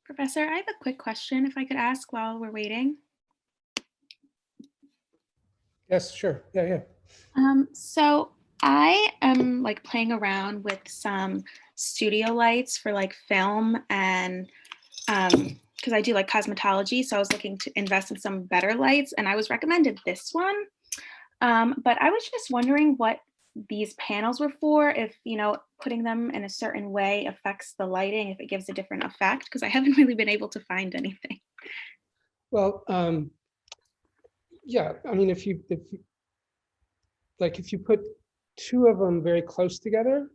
Professor, I have a quick question if I could ask while we're waiting. Yes, sure. Yeah. So I am like playing around with some studio lights for like film and because I do like cosmetology. So I was looking to invest in some better lights and I was recommended this one. But I was just wondering what these panels were for, if, putting them in a certain way affects the lighting, if it gives a different effect, because I haven't really been able to find anything. Well, yeah. I mean, if you put two of them very close together,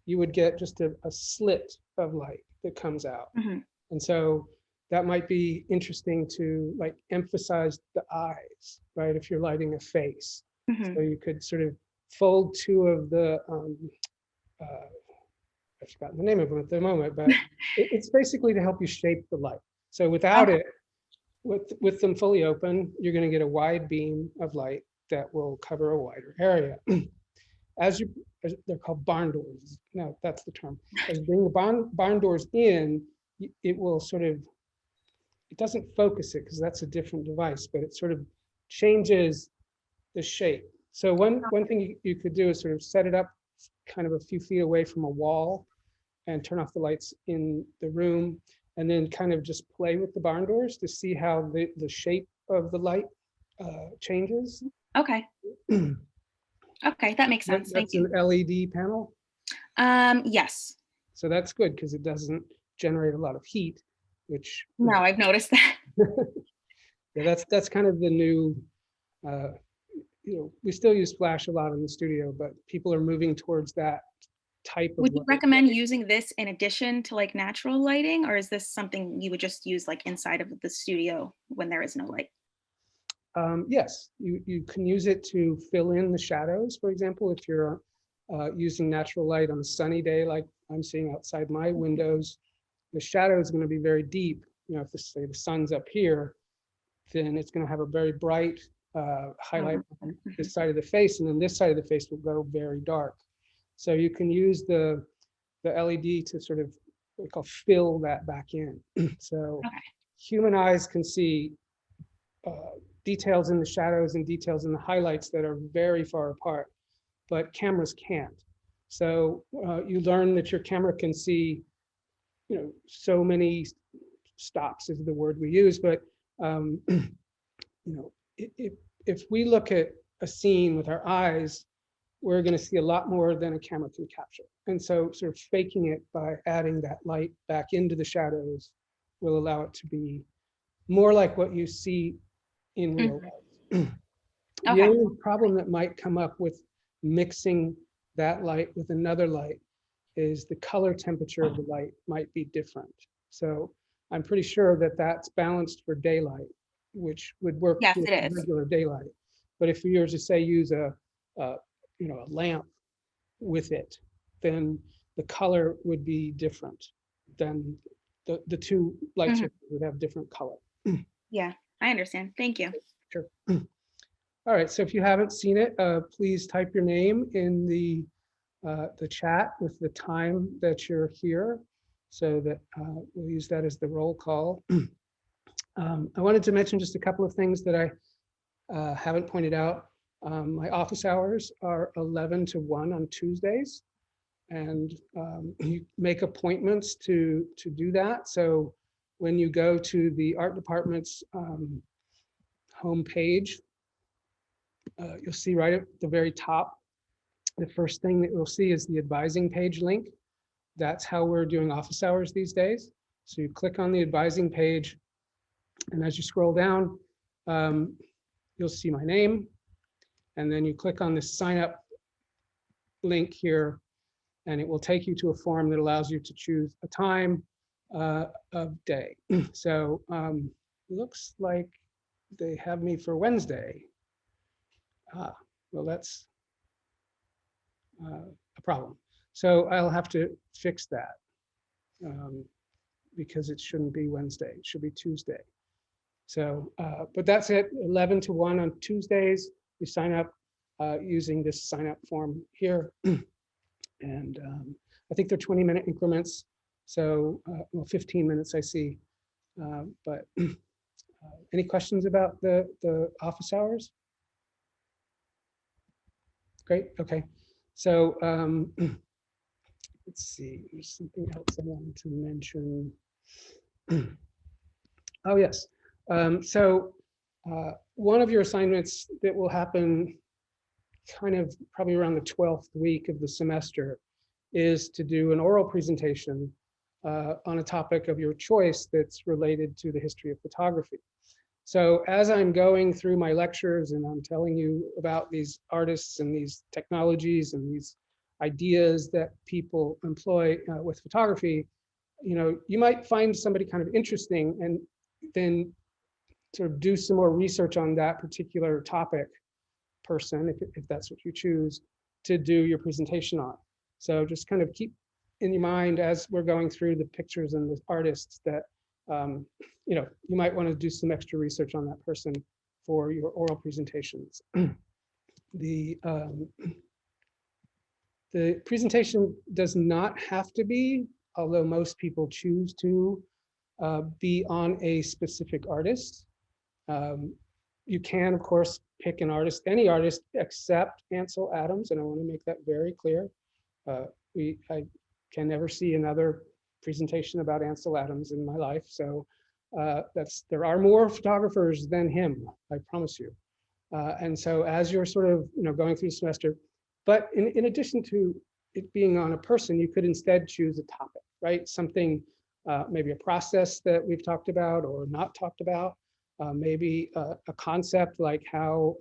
you would get just a slit of light that comes out. Mhm. And so that might be interesting to like emphasize the eyes, right? If you're lighting a face. So Mhm. you could sort of fold two of the, uh, I've forgotten the name of them at the moment, but it's basically to help you shape the light. So without Okay. it, with them fully open, you're going to get a wide beam of light that will cover a wider area. As you, they're called barn doors. No, that's the term. As you bring the barn doors in, it will sort of, it doesn't focus it because that's a different device, but it sort of changes the shape. So one thing you could do is sort of set it up kind of a few feet away from a wall and turn off the lights in the room, and then kind of just play with the barn doors to see how the shape of the light changes. Okay. Okay, that makes sense. Thank That's you. an LED panel. Yes. So that's good because it doesn't generate a lot of heat, which, No, I've noticed that. yeah, that's kind of the new, uh, we still use flash a lot in the studio, but people are moving towards that type of Would you light. recommend using this in addition to like natural lighting, or is this something you would just use like inside of the studio when there is no light? Yes, you can use it to fill in the shadows. For example, if you're using natural light on a sunny day, like I'm seeing outside my windows, the shadow is going to be very deep. If say the sun's up here, then it's going to have a very bright highlight on this side of the face, and then this side of the face will go very dark. So you can use the LED to sort of what we call fill that back in. So Okay. human eyes can see details in the shadows and details in the highlights that are very far apart, but cameras can't. So you learn that your camera can see, so many stops is the word we use, but if we look at a scene with our eyes, we're going to see a lot more than a camera can capture. And so sort of faking it by adding that light back into the shadows will allow it to be more like what you see in real Mhm. life. The Okay. only problem that might come up with mixing that light with another light is the color temperature of the light might be different. So I'm pretty sure that that's balanced for daylight, which would work Yes, with it is. regular daylight. But if you were to say use a lamp with it, then the color would be different. Then the two lights Mhm. would have different color. Yeah, I understand. Thank you. Sure. All right, so if you haven't seen it, please type your name in the chat with the time that you're here, so that we'll use that as the roll call. I wanted to mention just a couple of things that I haven't pointed out. My office hours are 11 to 1 on Tuesdays, and you make appointments to do that. So when you go to the art department's homepage, you'll see right at the very top, the first thing that you'll see is the advising page link. That's how we're doing office hours these days. So you click on the advising page, and as you scroll down, you'll see my name, and then you click on this sign up link here, and it will take you to a form that allows you to choose a time of day. So looks like they have me for Wednesday. Well, that's a problem. So I'll have to fix that because it shouldn't be Wednesday. It should be Tuesday. So, but that's it, 11 to 1 on Tuesdays. You sign up using this sign up form here. And I think they're 20-minute increments. So, well, 15 minutes I see. But any questions about the office hours? Great, okay. So let's see, there's something else I wanted to mention. Oh, yes. So one of your assignments that will happen kind of probably around the 12th week of the semester is to do an oral presentation on a topic of your choice that's related to the history of photography. So as I'm going through my lectures and I'm telling you about these artists and these technologies and these ideas that people employ with photography, you might find somebody kind of interesting and then sort of do some more research on that particular topic person, if that's what you choose to do your presentation on. So just kind of keep in your mind as we're going through the pictures and the artists that you might want to do some extra research on that person for your oral presentations. The presentation does not have to be, although most people choose to be on a specific artist. You can, of course, pick an artist, any artist except Ansel Adams, and I want to make that very clear. I can never see another presentation about Ansel Adams in my life, so there are more photographers than him, I promise you. And so as you're sort of going through the semester, but in addition to it being on a person, you could instead choose a topic, right? Something, maybe a process that we've talked about or not talked about. Maybe a concept like how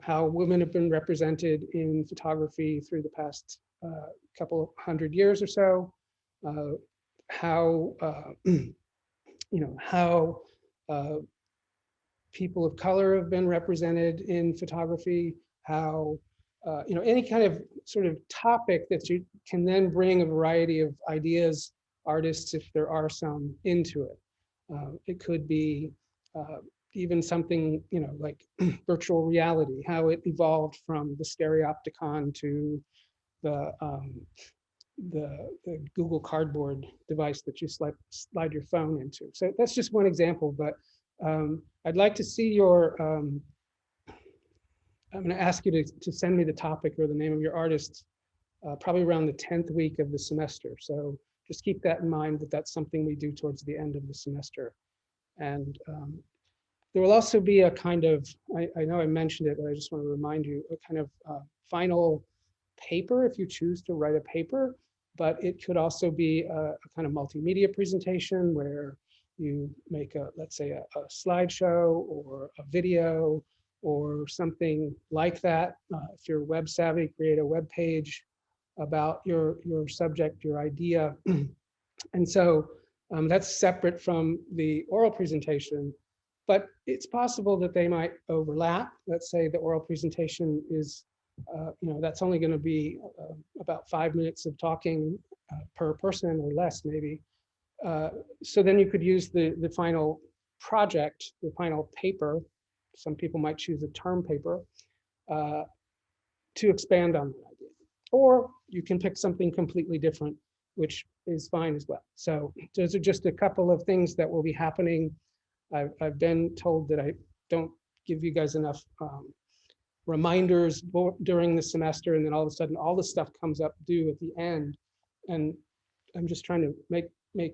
how women have been represented in photography through the past couple hundred years or so. How how people of color have been represented in photography. How any kind of sort of topic that you can then bring a variety of ideas, artists, if there are some, into it. It could be even something, like virtual reality, how it evolved from the stereopticon to the Google Cardboard device that you slide your phone into. So that's just one example, but I'd like to see your, I'm going to ask you to send me the topic or the name of your artist probably around the 10th week of the semester. So just keep that in mind, that that's something we do towards the end of the semester. And there will also be a kind of, I know I mentioned it, but I just want to remind you, a kind of final paper if you choose to write a paper, but it could also be a kind of multimedia presentation where you make let's say a slideshow or a video or something like that. If you're web savvy, create a web page about your subject, your idea. And so that's separate from the oral presentation, but it's possible that they might overlap. Let's say the oral presentation is, that's only going to be about 5 minutes of talking per person or less, maybe. So then you could use the final project, the final paper. Some people might choose a term paper to expand on that idea. Or you can pick something completely different, which is fine as well. So those are just a couple of things that will be happening. I've been told that I don't give you guys enough reminders during the semester, and then all of a sudden all the stuff comes up due at the end. And I'm just trying to make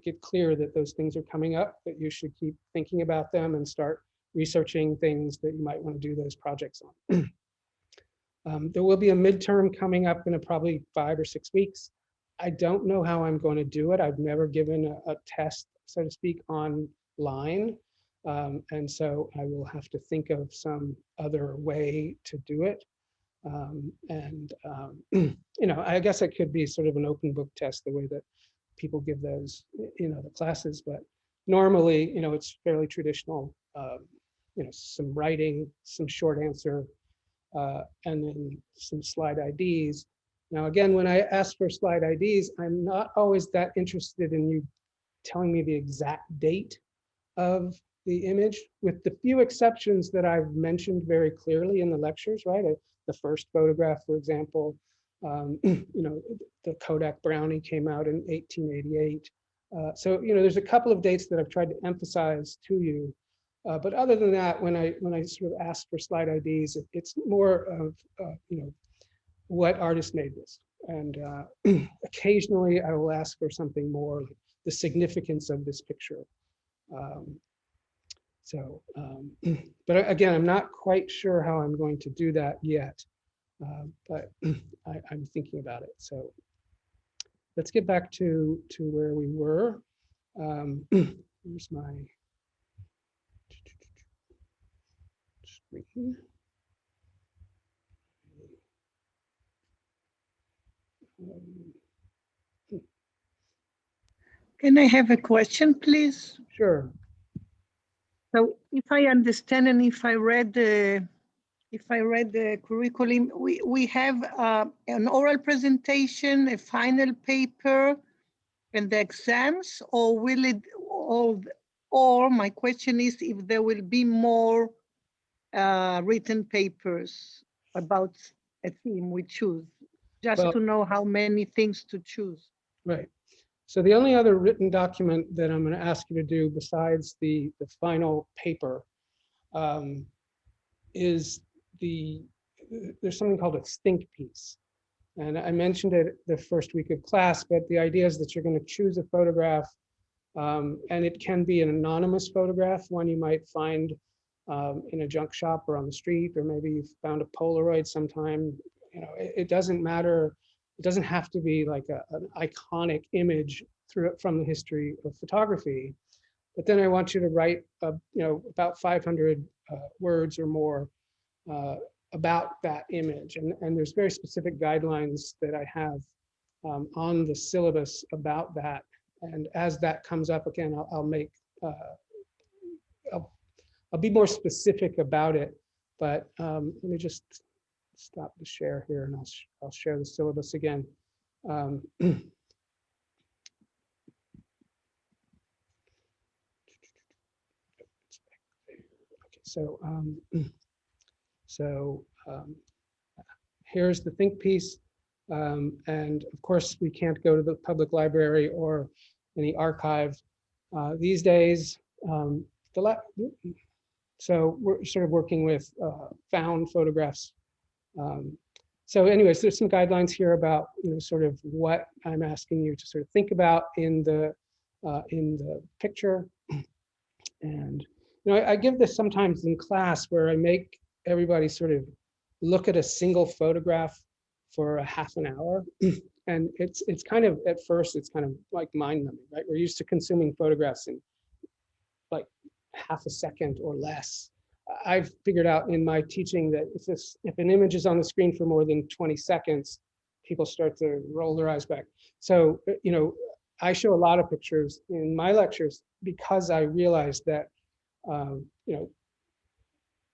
it clear that those things are coming up, that you should keep thinking about them and start researching things that you might want to do those projects on. There will be a midterm coming up in probably 5 or 6 weeks. I don't know how I'm going to do it. I've never given a test, so to speak, online. And so I will have to think of some other way to do it. I guess it could be sort of an open book test, the way that people give those, the classes. But normally, it's fairly traditional. Some writing, some short answer, and then some slide IDs. Now, again, when I ask for slide IDs, I'm not always that interested in you telling me the exact date of the image, with the few exceptions that I've mentioned very clearly in the lectures, right? The first photograph, for example, the Kodak Brownie came out in 1888. So, there's a couple of dates that I've tried to emphasize to you. But other than that, when I sort of ask for slide IDs, it's more of, what artist made this. And occasionally I will ask for something more, like the significance of this picture. But again, I'm not quite sure how I'm going to do that yet, but I'm thinking about it. So let's get back to where we were. Here's my screen. Can I have a question, please? Sure. So if I understand and if I read the curriculum, we have an oral presentation, a final paper, and the exams, or will it, or my question is if there will be more written papers about a theme we choose, just Well, to know how many things to choose. right. So the only other written document that I'm going to ask you to do besides the final paper is there's something called a think piece. And I mentioned it the first week of class, but the idea is that you're going to choose a photograph, and it can be an anonymous photograph, one you might find in a junk shop or on the street, or maybe you found a Polaroid sometime. It doesn't matter. It doesn't have to be like an iconic image from the history of photography. But then I want you to write, about 500 words or more about that image. And there's very specific guidelines that I have on the syllabus about that. And as that comes up again, I'll be more specific about it. But let me just stop the share here, and I'll share the syllabus again. Okay, so here's the think piece, and of course we can't go to the public library or any archive these days. So we're sort of working with found photographs. So anyways, there's some guidelines here about sort of what I'm asking you to sort of think about in the picture. And I give this sometimes in class where I make everybody sort of look at a single photograph for a half an hour. And it's kind of, at first, it's kind of like mind-numbing, right? We're used to consuming photographs in like half a second or less. I've figured out in my teaching that if an image is on the screen for more than 20 seconds, people start to roll their eyes back. So, I show a lot of pictures in my lectures because I realized that,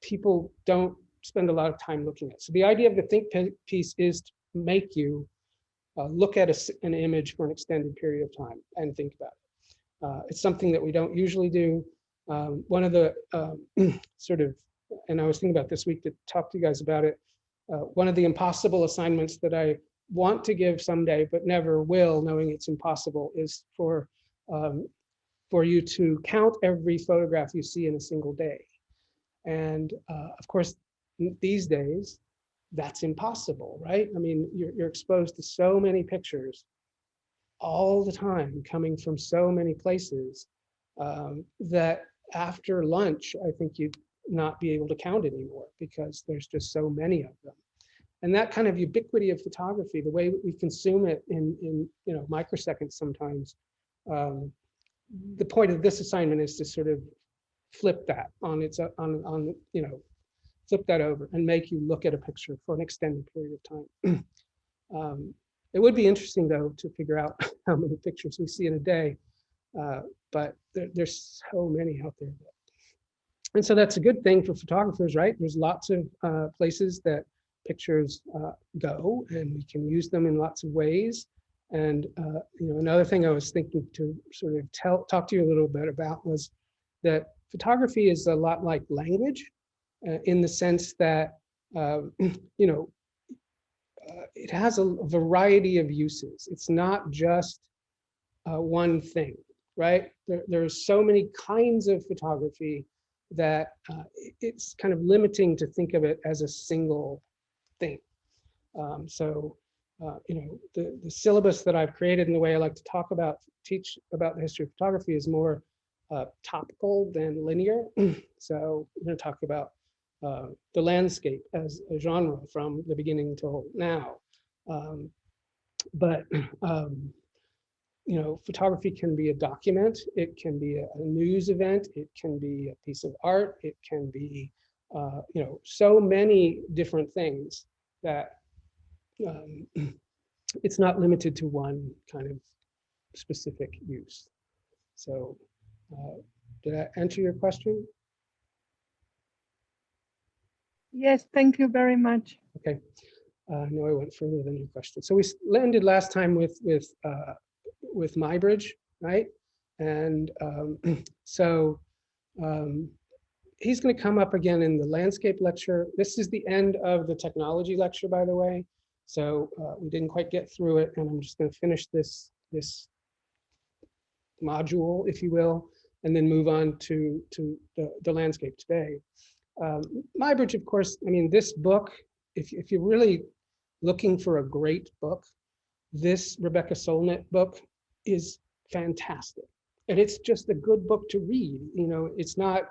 people don't spend a lot of time looking at it. So the idea of the think piece is to make you look at an image for an extended period of time and think about it. It's something that we don't usually do. One of the sort of, and I was thinking about this week to talk to you guys about it, one of the impossible assignments that I want to give someday, but never will, knowing it's impossible, is for you to count every photograph you see in a single day. And of course, these days, that's impossible, right? I mean, you're exposed to so many pictures all the time, coming from so many places, that after lunch, I think you'd not be able to count anymore because there's just so many of them. And that kind of ubiquity of photography, the way we consume it in microseconds sometimes, the point of this assignment is to sort of flip that flip that over and make you look at a picture for an extended period of time. It would be interesting, though, to figure out how many pictures we see in a day, but there's so many out there. And so that's a good thing for photographers, right? There's lots of places that pictures go, and we can use them in lots of ways. And another thing I was thinking to sort of talk to you a little bit about was that photography is a lot like language, in the sense that it has a variety of uses. It's not just one thing. right? There's so many kinds of photography that it's kind of limiting to think of it as a single thing. The syllabus that I've created and the way I like to teach about the history of photography is more topical than linear. So we're going to talk about the landscape as a genre from the beginning till now. Photography can be a document, it can be a news event, it can be a piece of art, it can be, so many different things that it's not limited to one kind of specific use. So did I answer your question? Yes, thank you very much. Okay. I know I went further than your question. So we landed last time with Mybridge, right? And he's going to come up again in the landscape lecture. This is the end of the technology lecture, by the way. So we didn't quite get through it, and I'm just going to finish this module, if you will, and then move on to the landscape today. Mybridge, of course, I mean, this book, if you're really looking for a great book, this Rebecca Solnit book is fantastic. And it's just a good book to read. You know, it's not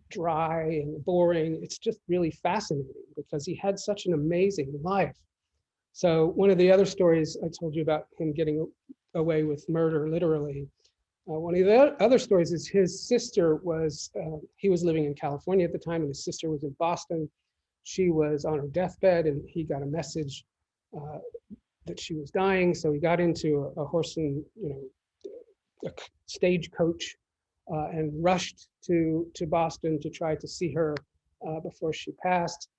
dry and boring. It's just really fascinating because he had such an amazing life. So one of the other stories I told you about him getting away with murder, literally, one of the other stories is his sister was, he was living in California at the time, and his sister was in Boston. She was on her deathbed, and he got a message that she was dying. So he got into a horse and, a stagecoach and rushed to Boston to try to see her before she passed.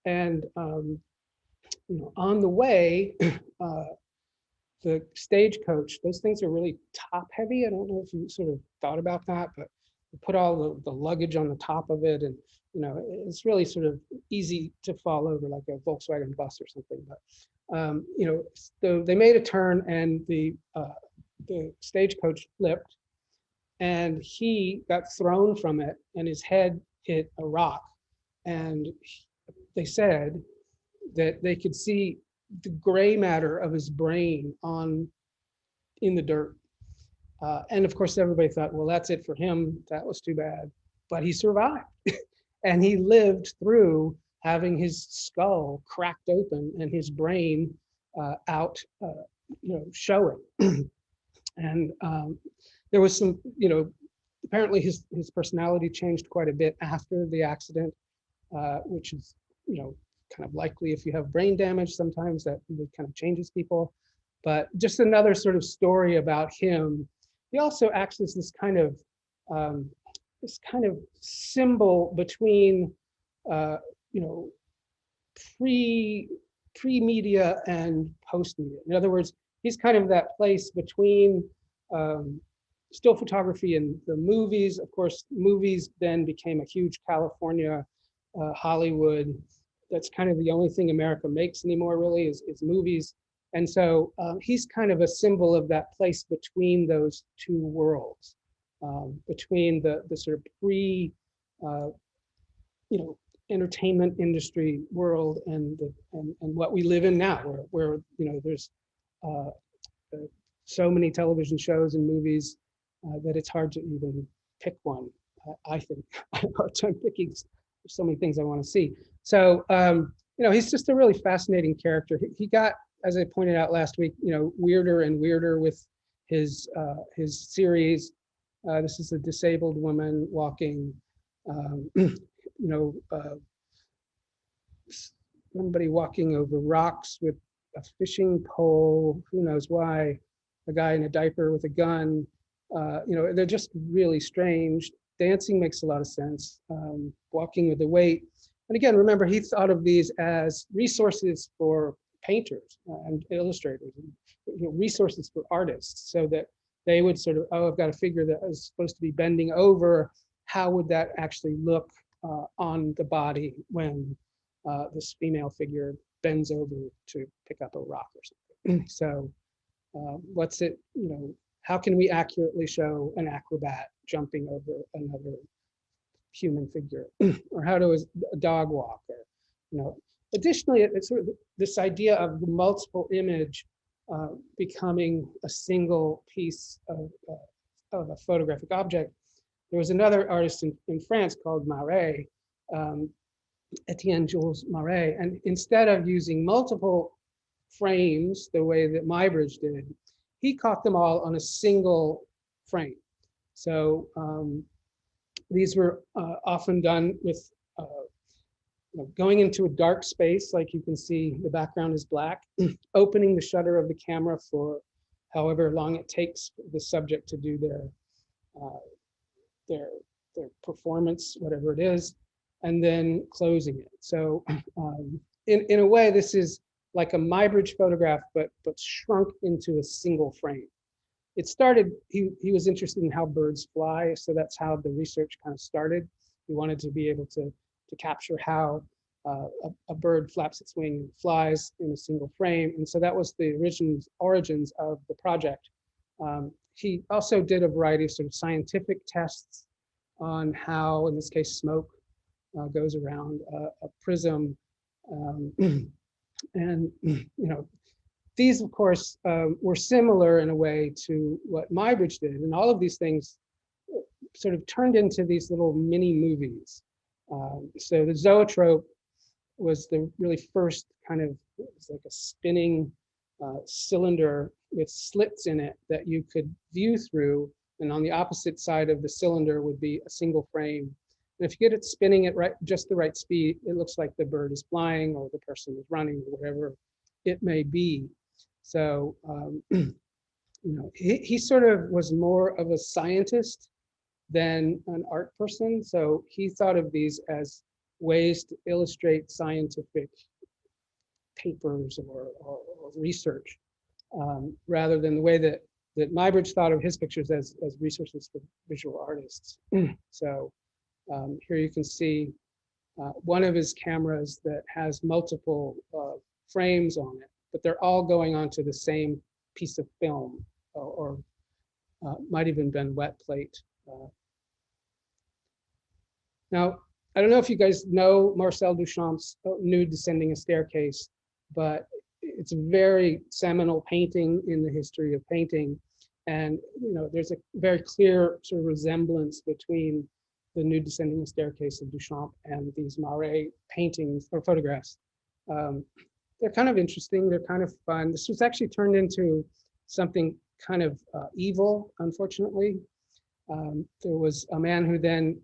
And on the way, the stagecoach, those things are really top heavy. I don't know if you sort of thought about that, but you put all the luggage on the top of it, and it's really sort of easy to fall over like a Volkswagen bus or something. But so they made a turn, and the stagecoach flipped, and he got thrown from it, and his head hit a rock. And they said that they could see the gray matter of his brain in the dirt. And of course, everybody thought, well, that's it for him. That was too bad. But he survived. And he lived through having his skull cracked open and his brain out, showing. And there was some, apparently his personality changed quite a bit after the accident, which is, kind of likely if you have brain damage, sometimes that really kind of changes people. But just another sort of story about him. He also acts as this kind of symbol between, pre-media and post-media. In other words, he's kind of that place between still photography and the movies. Of course, movies then became a huge California, Hollywood. That's kind of the only thing America makes anymore, really, is movies. And so he's kind of a symbol of that place between those two worlds, between the sort of entertainment industry world and what we live in now, where there's so many television shows and movies that it's hard to even pick one. I think I have a hard time picking. There's so many things I want to see. So he's just a really fascinating character. He got, as I pointed out last week, weirder and weirder with his series. This is a disabled woman walking, somebody walking over rocks with a fishing pole, who knows why, a guy in a diaper with a gun. They're just really strange. Dancing makes a lot of sense. Walking with a weight. And again, remember, he thought of these as resources for painters and illustrators, and, resources for artists, so that they would sort of, I've got a figure that is supposed to be bending over. How would that actually look on the body when this female figure bends over to pick up a rock or something? So what's it, how can we accurately show an acrobat jumping over another human figure, or how does a dog walk, or Additionally, it's sort of this idea of the multiple image becoming a single piece of a photographic object. There was another artist in France called Marais, Etienne Jules Marais, and instead of using multiple frames the way that Muybridge did, he caught them all on a single frame. So these were often done with going into a dark space, like you can see the background is black, opening the shutter of the camera for however long it takes the subject to do their performance, whatever it is, and then closing it. So in a way, this is like a Muybridge photograph, but shrunk into a single frame. It started, he was interested in how birds fly, so that's how the research kind of started. He wanted to be able to capture how a bird flaps its wing and flies in a single frame. And so that was the origins of the project. He also did a variety of sort of scientific tests on how, in this case, smoke goes around a prism. And these, of course, were similar in a way to what Muybridge did. And all of these things sort of turned into these little mini movies. So the zoetrope was the really first kind of, it was like a spinning cylinder with slits in it that you could view through. And on the opposite side of the cylinder would be a single frame. And if you get it spinning at just the right speed, it looks like the bird is flying or the person is running, or whatever it may be. So, he sort of was more of a scientist than an art person. So he thought of these as ways to illustrate scientific papers or research, rather than the way that Muybridge thought of his pictures as resources for visual artists. So here you can see one of his cameras that has multiple frames on it, but they're all going onto the same piece of film, or might even been wet plate. Now, I don't know if you guys know Marcel Duchamp's Nude Descending a Staircase, but it's a very seminal painting in the history of painting. And there's a very clear sort of resemblance between the Nude Descending a Staircase of Duchamp and these Marais paintings or photographs. They're kind of interesting, they're kind of fun. This was actually turned into something kind of evil, unfortunately. There was a man who then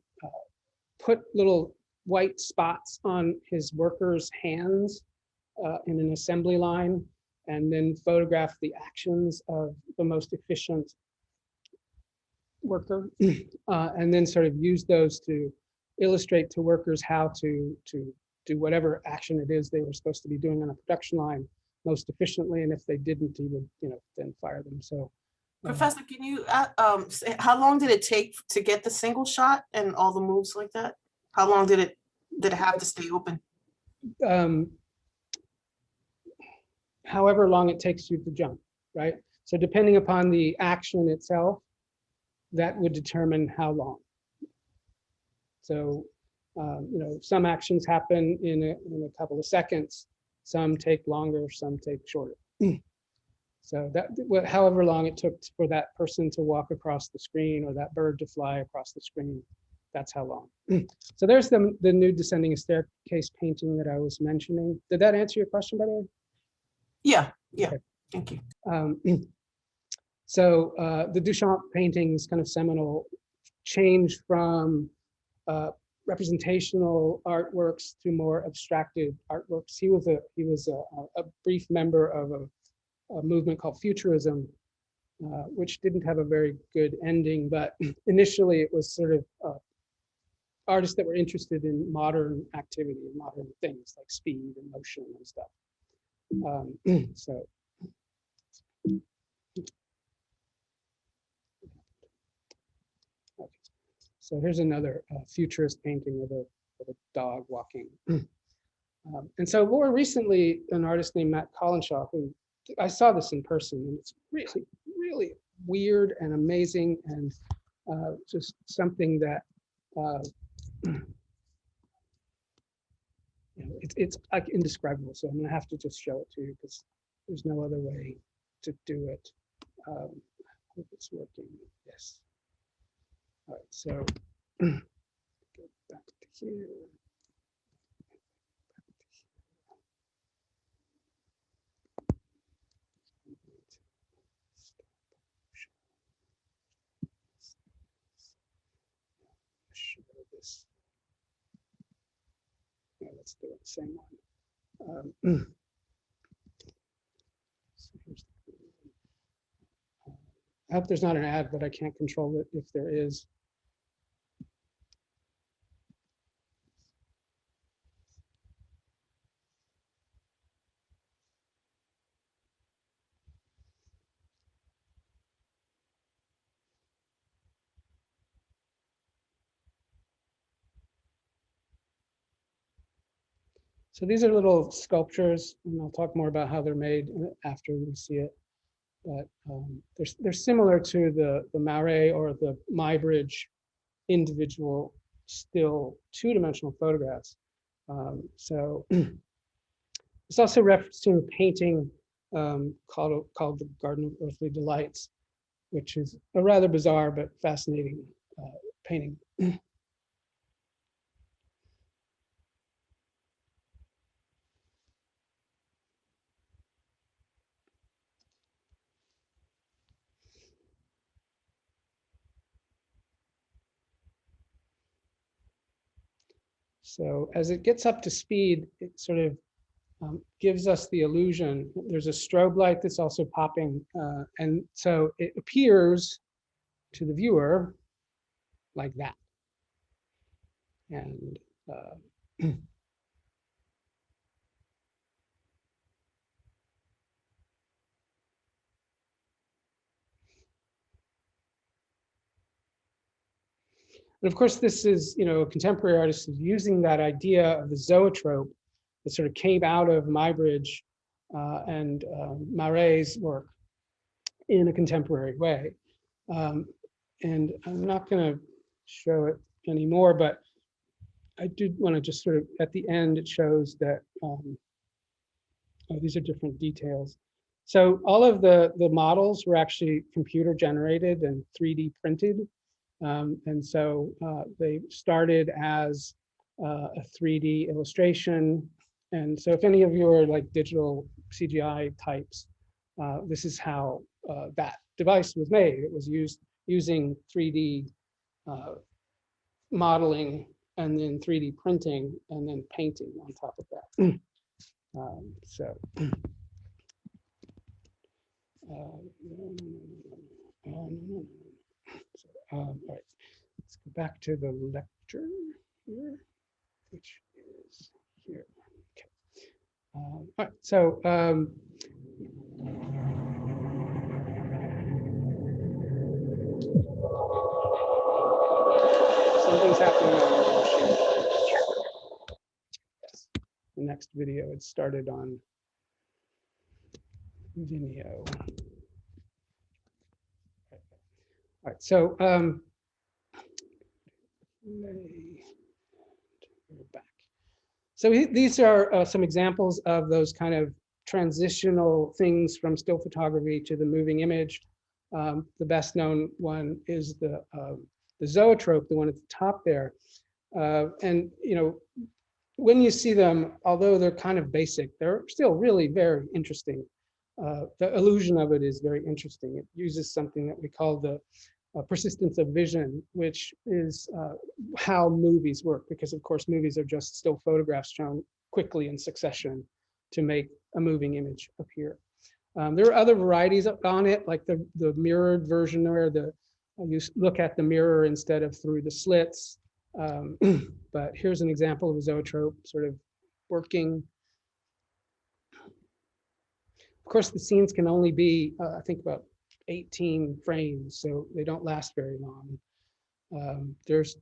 put little white spots on his workers' hands in an assembly line, and then photographed the actions of the most efficient worker, and then sort of used those to illustrate to workers how to do whatever action it is they were supposed to be doing on a production line most efficiently, and if they didn't, he would then fire them. So Professor, can you say how long did it take to get the single shot and all the moves like that? How long did it have to stay open? However long it takes you to jump, right? So depending upon the action itself, that would determine how long. So some actions happen in a couple of seconds, some take longer, some take shorter. So that, however long it took for that person to walk across the screen or that bird to fly across the screen, that's how long. So there's the Nude Descending a Staircase painting that I was mentioning. Did that answer your question, by the way? Yeah, Okay. Thank you. So the Duchamp paintings, kind of seminal, changed from representational artworks to more abstracted artworks. He was a brief member of a movement called Futurism, which didn't have a very good ending, but initially it was sort of artists that were interested in modern activity and modern things like speed and motion and stuff. So here's another futurist painting of a dog walking. And so more recently, an artist named Matt Collinshaw, who I saw this in person, and it's really, really weird and amazing and just something that it's like indescribable. So I'm gonna have to just show it to you because there's no other way to do it. Hope it's working. Yes. All right. So go back to here. Share this. No, let's do it the same one. So here's I hope there's not an ad, but I can't control it if there is. So these are little sculptures, and I'll talk more about how they're made after we see it. But they're similar to the Marais or the Muybridge individual still two-dimensional photographs. So it's also referencing a painting called the Garden of Earthly Delights, which is a rather bizarre but fascinating painting. So as it gets up to speed, it sort of gives us the illusion. There's a strobe light that's also popping. And so it appears to the viewer like that. And and of course, this is, a contemporary artist is using that idea of the zoetrope that sort of came out of Muybridge and Marais' work in a contemporary way. And I'm not going to show it anymore, but I did want to just sort of, at the end, it shows that, oh, these are different details. So all of the models were actually computer generated and 3D printed. And so they started as a 3D illustration. And so if any of you are like digital CGI types, this is how that device was made. It was using 3D modeling and then 3D printing and then painting on top of that. All right, let's go back to the lecture here, which is here. Okay. All right, so something's happening on the machine. Yes. The next video, it started on Vimeo. All right, so we're back. So these are some examples of those kind of transitional things from still photography to the moving image. The best known one is the zoetrope, the one at the top there. And when you see them, although they're kind of basic, they're still really very interesting. The illusion of it is very interesting. It uses something that we call the persistence of vision, which is how movies work, because of course movies are just still photographs shown quickly in succession to make a moving image appear. There are other varieties on it, like the mirrored version where you look at the mirror instead of through the slits. But here's an example of a zoetrope sort of working. Of course, the scenes can only be, I think, about 18 frames, so they don't last very long. There's,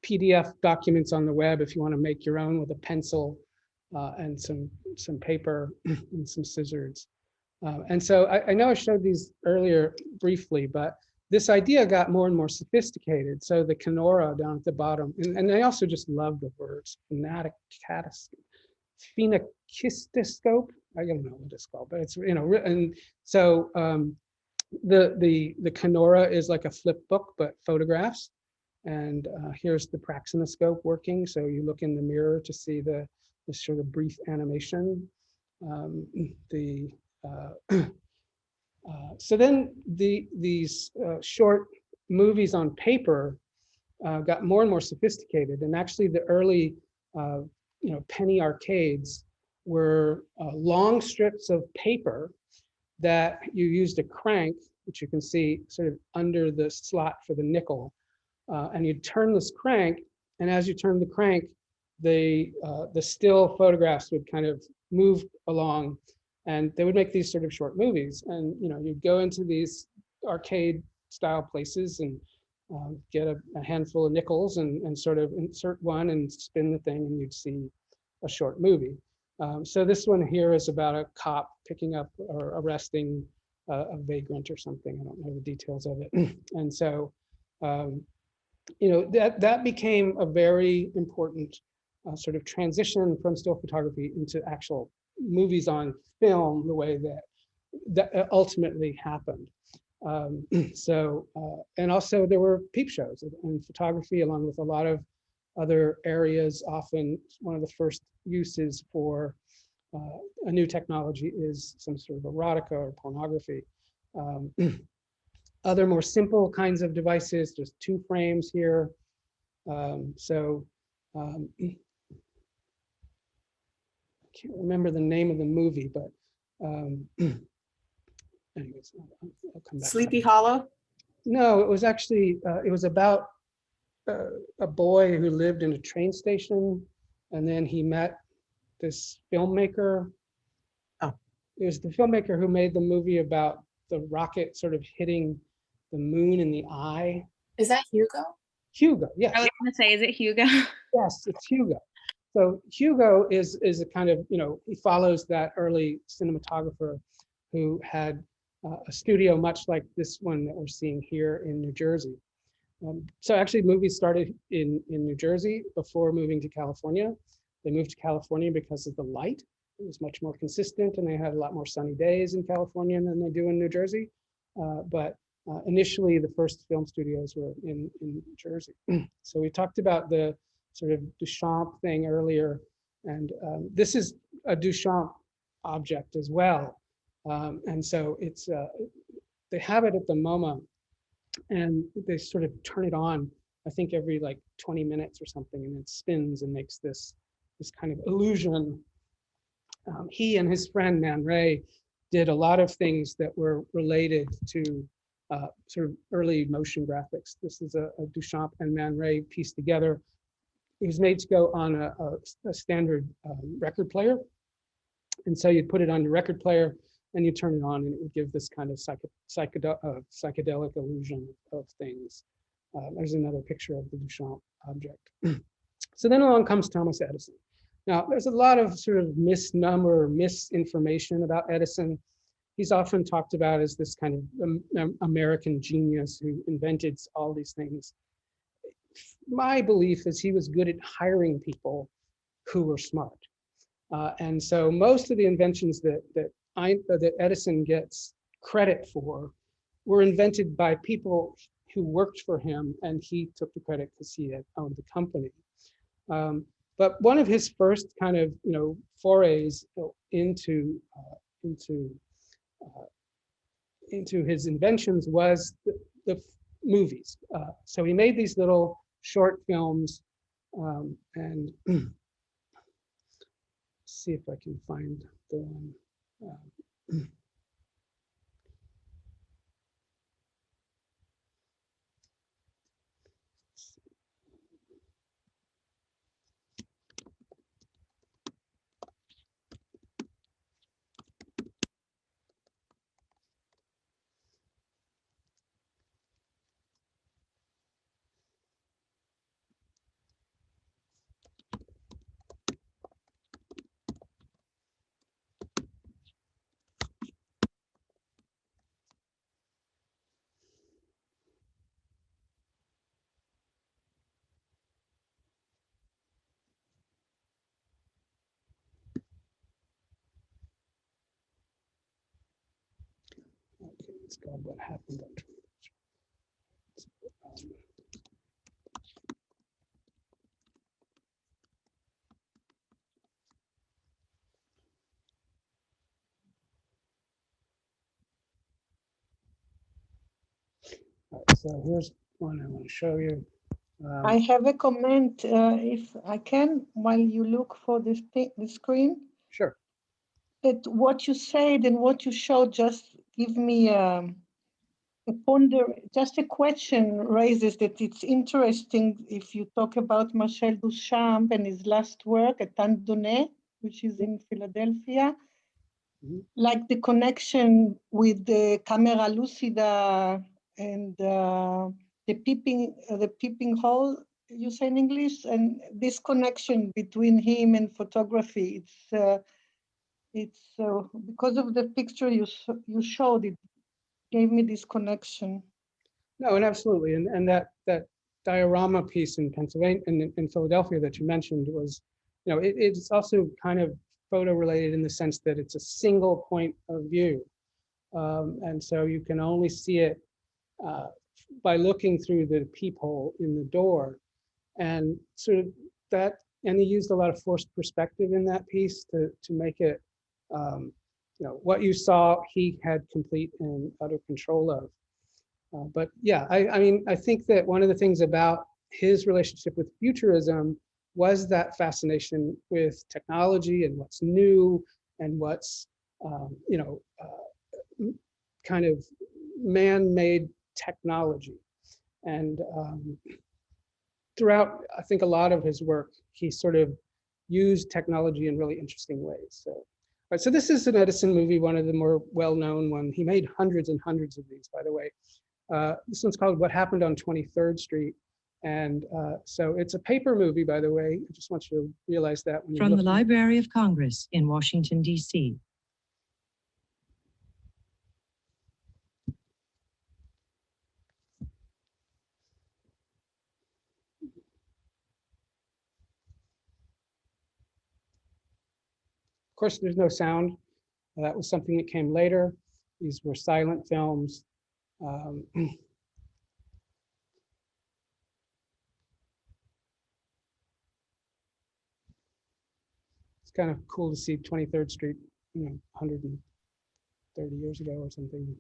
PDF documents on the web if you want to make your own with a pencil and some paper and some scissors. And so I know I showed these earlier briefly, but this idea got more and more sophisticated. So the Kenora down at the bottom, and I also just love the words phenakistoscope. I don't know what it's called, but it's, and so the Kenora is like a flip book, but photographs. And here's the praxinoscope working. So you look in the mirror to see the sort of brief animation. So then these short movies on paper got more and more sophisticated. And actually the early penny arcades were long strips of paper that you used a crank, which you can see sort of under the slot for the nickel. And you'd turn this crank, and as you turn the crank, the still photographs would kind of move along, and they would make these sort of short movies. And you'd go into these arcade style places and get a handful of nickels and sort of insert one and spin the thing, and you'd see a short movie. So this one here is about a cop picking up or arresting a vagrant or something. I don't know the details of it. And so that became a very important sort of transition from still photography into actual movies on film, the way that ultimately happened. And also there were peep shows in photography, along with a lot of other areas. Often one of the first uses for a new technology is some sort of erotica or pornography. Other more simple kinds of devices, just 2 frames here. I can't remember the name of the movie, but anyways, I'll come back. Sleepy Hollow? No, it was actually, it was about a boy who lived in a train station, and then he met this filmmaker. Oh. It was the filmmaker who made the movie about the rocket sort of hitting the moon in the eye. Is that Hugo? Hugo, yes. I was going to say, is it Hugo? Yes, it's Hugo. So Hugo is a kind of, he follows that early cinematographer who had a studio much like this one that we're seeing here in New Jersey. So actually movies started in New Jersey before moving to California. They moved to California because of the light. It was much more consistent, and they had a lot more sunny days in California than they do in New Jersey. But initially, the first film studios were in New Jersey. So we talked about the sort of Duchamp thing earlier, and this is a Duchamp object as well. And so it's they have it at the MoMA, and they sort of turn it on, I think every like 20 minutes or something, and it spins and makes this kind of illusion. He and his friend Man Ray did a lot of things that were related to sort of early motion graphics. This is a Duchamp and Man Ray piece together. It was made to go on a standard record player. And so you'd put it on your record player and you turn it on, and it would give this kind of psychedelic illusion of things. There's another picture of the Duchamp object. So then along comes Thomas Edison. Now, there's a lot of sort of misnomer, misinformation about Edison. He's often talked about as this kind of American genius who invented all these things. My belief is he was good at hiring people who were smart. And so most of the inventions that Edison gets credit for were invented by people who worked for him, and he took the credit because he had owned the company. But one of his first kind of forays into his inventions was the movies. So he made these little short films, and see if I can find the one. It's called What Happened on 23rd Street. All right, so here's one I want to show you. I have a comment, if I can, while you look for the screen. Sure. That what you said and what you showed just give me a just a question raises that it's interesting if you talk about Marcel Duchamp and his last work at Tandonnet, which is in Philadelphia, like the connection with the camera lucida and the peeping hole, you say in English, and this connection between him and photography. It's because of the picture you showed, it gave me this connection. No, and absolutely, and that diorama piece in Pennsylvania, in Philadelphia that you mentioned was, it's also kind of photo related in the sense that it's a single point of view, and so you can only see it by looking through the peephole in the door, and sort of that. And he used a lot of forced perspective in that piece to make it, what you saw, he had complete and utter control of. But yeah, I mean, I think that one of the things about his relationship with futurism was that fascination with technology and what's new and what's, kind of man-made technology. And throughout, I think, a lot of his work, he sort of used technology in really interesting ways. So, right, so this is an Edison movie, one of the more well-known ones. He made hundreds and hundreds of these, by the way. This one's called What Happened on 23rd Street. And so it's a paper movie, by the way. I just want you to realize that. When From the Library of Congress in Washington, D.C. Of course, there's no sound. That was something that came later. These were silent films. It's kind of cool to see 23rd Street, 130 years ago or something.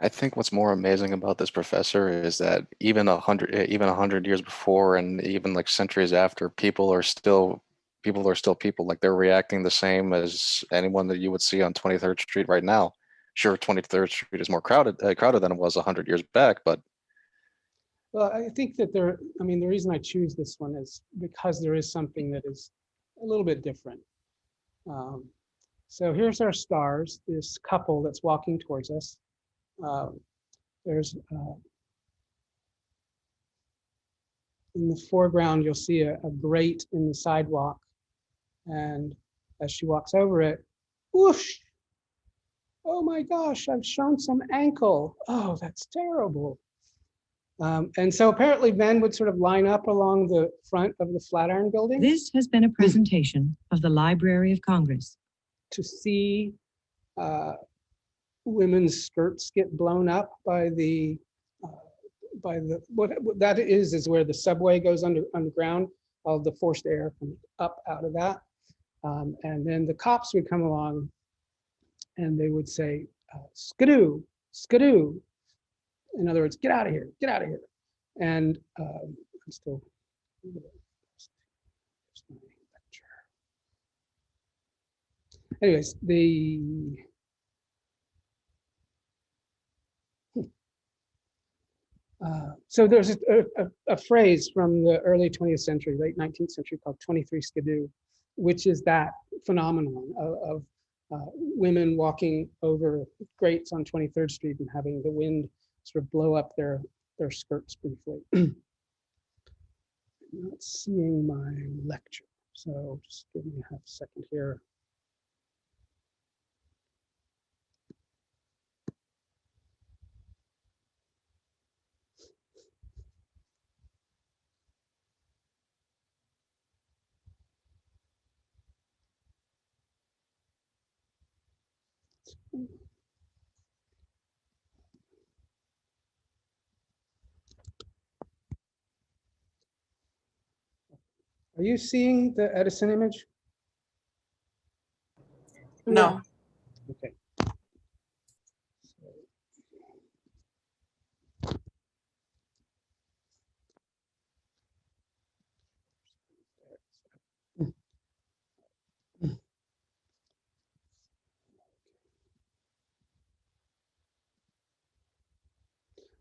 I think what's more amazing about this professor is that even 100 years before, and even like centuries after, people are still people. Like, they're reacting the same as anyone that you would see on 23rd Street right now. Sure, 23rd Street is more crowded than it was 100 years back, but Well, I think that the reason I choose this one is because there is something that is a little bit different. So here's our stars, this couple that's walking towards us. There's in the foreground, you'll see a grate in the sidewalk. And as she walks over it, whoosh, oh my gosh, I've shown some ankle. Oh, that's terrible. And so apparently men would sort of line up along the front of the Flatiron Building. This has been a presentation of the Library of Congress. To see women's skirts get blown up by what that is where the subway goes underground. All the forced air comes up out of that. And then the cops would come along and they would say, skidoo, skidoo. In other words, get out of here, get out of here. And I'm still, anyways, so there's a phrase from the early 20th century, late 19th century, called 23 skidoo, which is that phenomenon of women walking over grates on 23rd Street and having the wind sort of blow up their skirts briefly. I'm not seeing my lecture, so just give me half a second here. Are you seeing the Edison image? No. Okay.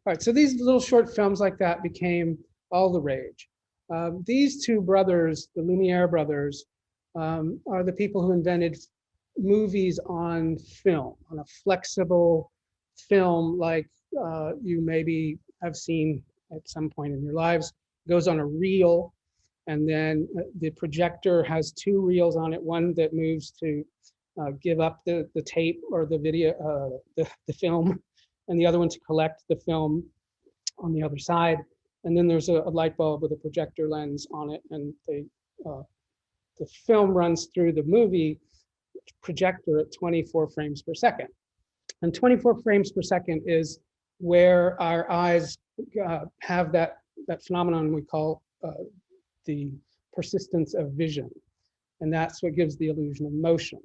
All right, so these little short films like that became all the rage. These two brothers, the Lumiere brothers, are the people who invented movies on film, on a flexible film like you maybe have seen at some point in your lives. It goes on a reel, and then the projector has two reels on it, one that moves to give up the tape or the video, the film, and the other one to collect the film on the other side. And then there's a light bulb with a projector lens on it, and the film runs through the movie projector at 24 frames per second. And 24 frames per second is where our eyes have that phenomenon we call the persistence of vision. And that's what gives the illusion of motion.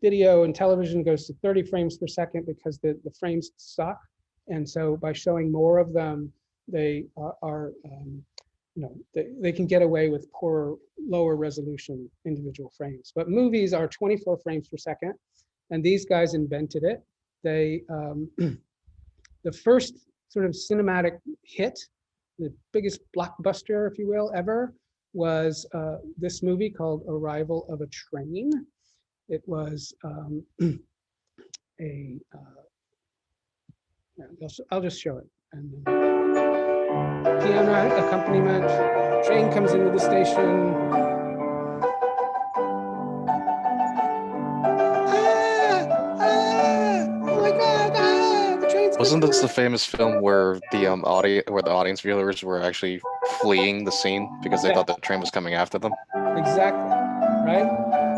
Video and television goes to 30 frames per second because the frames suck. And so by showing more of them, they are they can get away with poorer, lower resolution individual frames. But movies are 24 frames per second, and these guys invented it. They the first sort of cinematic hit, the biggest blockbuster, if you will, ever, was this movie called Arrival of a Train. It was I'll just show it. And piano accompaniment, train comes into the station. Oh my God, the train's Wasn't this the coming. famous film where the audience viewers were actually fleeing the scene because they Yeah. thought the train was coming after them? Exactly, right?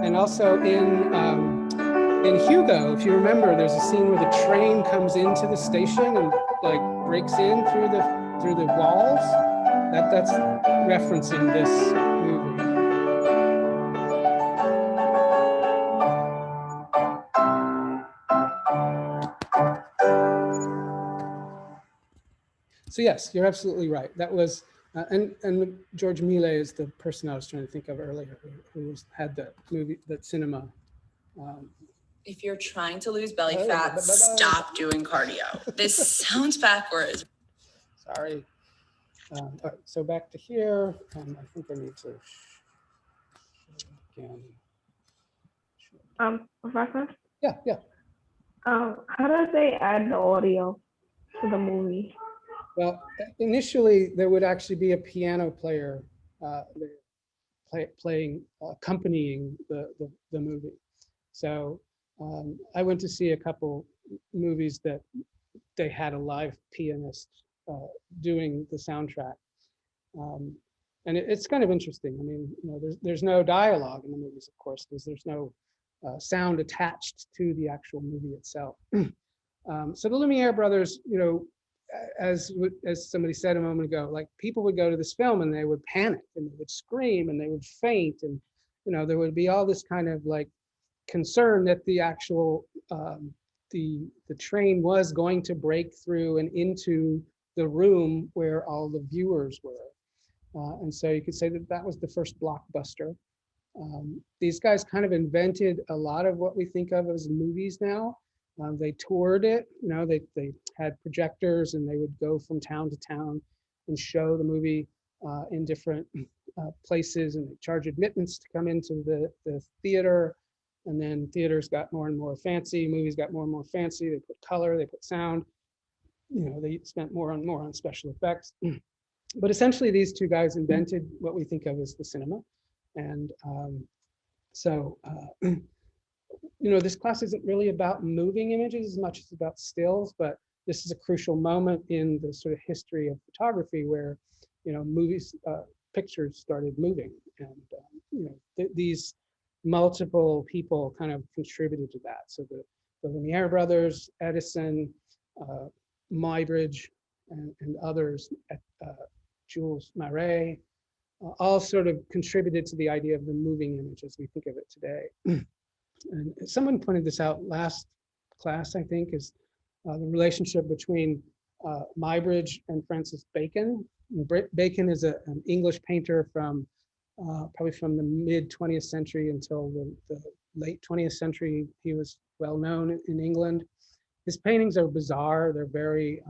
And also in Hugo, if you remember, there's a scene where the train comes into the station and like breaks in through the walls. That's referencing this movie. So yes, you're absolutely right. That was and George Millet is the person I was trying to think of earlier, who had that movie, that cinema. If you're trying to lose belly fat, stop doing cardio. This sounds backwards. Sorry. All right, so back to here. I think I need to again. Professor, Yeah. how does they add the audio to the movie? Well, initially there would actually be a piano player playing, accompanying the movie. So I went to see a couple movies that they had a live pianist doing the soundtrack. And it's kind of interesting. I mean, there's no dialogue in the movies, of course, because there's no sound attached to the actual movie itself. So the Lumiere brothers, as somebody said a moment ago, like people would go to this film and they would panic and they would scream and they would faint, and there would be all this kind of like concern that the actual the train was going to break through and into the room where all the viewers were. And so you could say that that was the first blockbuster. These guys kind of invented a lot of what we think of as movies now. They toured it, they had projectors and they would go from town to town and show the movie in different places, and they charge admittance to come into the theater. And then theaters got more and more fancy, movies got more and more fancy. They put color, they put sound, they spent more and more on special effects. But essentially these two guys invented what we think of as the cinema. And this class isn't really about moving images as much as about stills, but this is a crucial moment in the sort of history of photography where, movies, pictures started moving. And, these multiple people kind of contributed to that. So the Lumiere brothers, Edison, Muybridge, and others, Jules Marey, all sort of contributed to the idea of the moving image as we think of it today. And someone pointed this out last class, I think, is the relationship between Muybridge and Francis Bacon. Bacon is an English painter from probably from the mid 20th century until the late 20th century. He was well known in England. His paintings are bizarre. They're very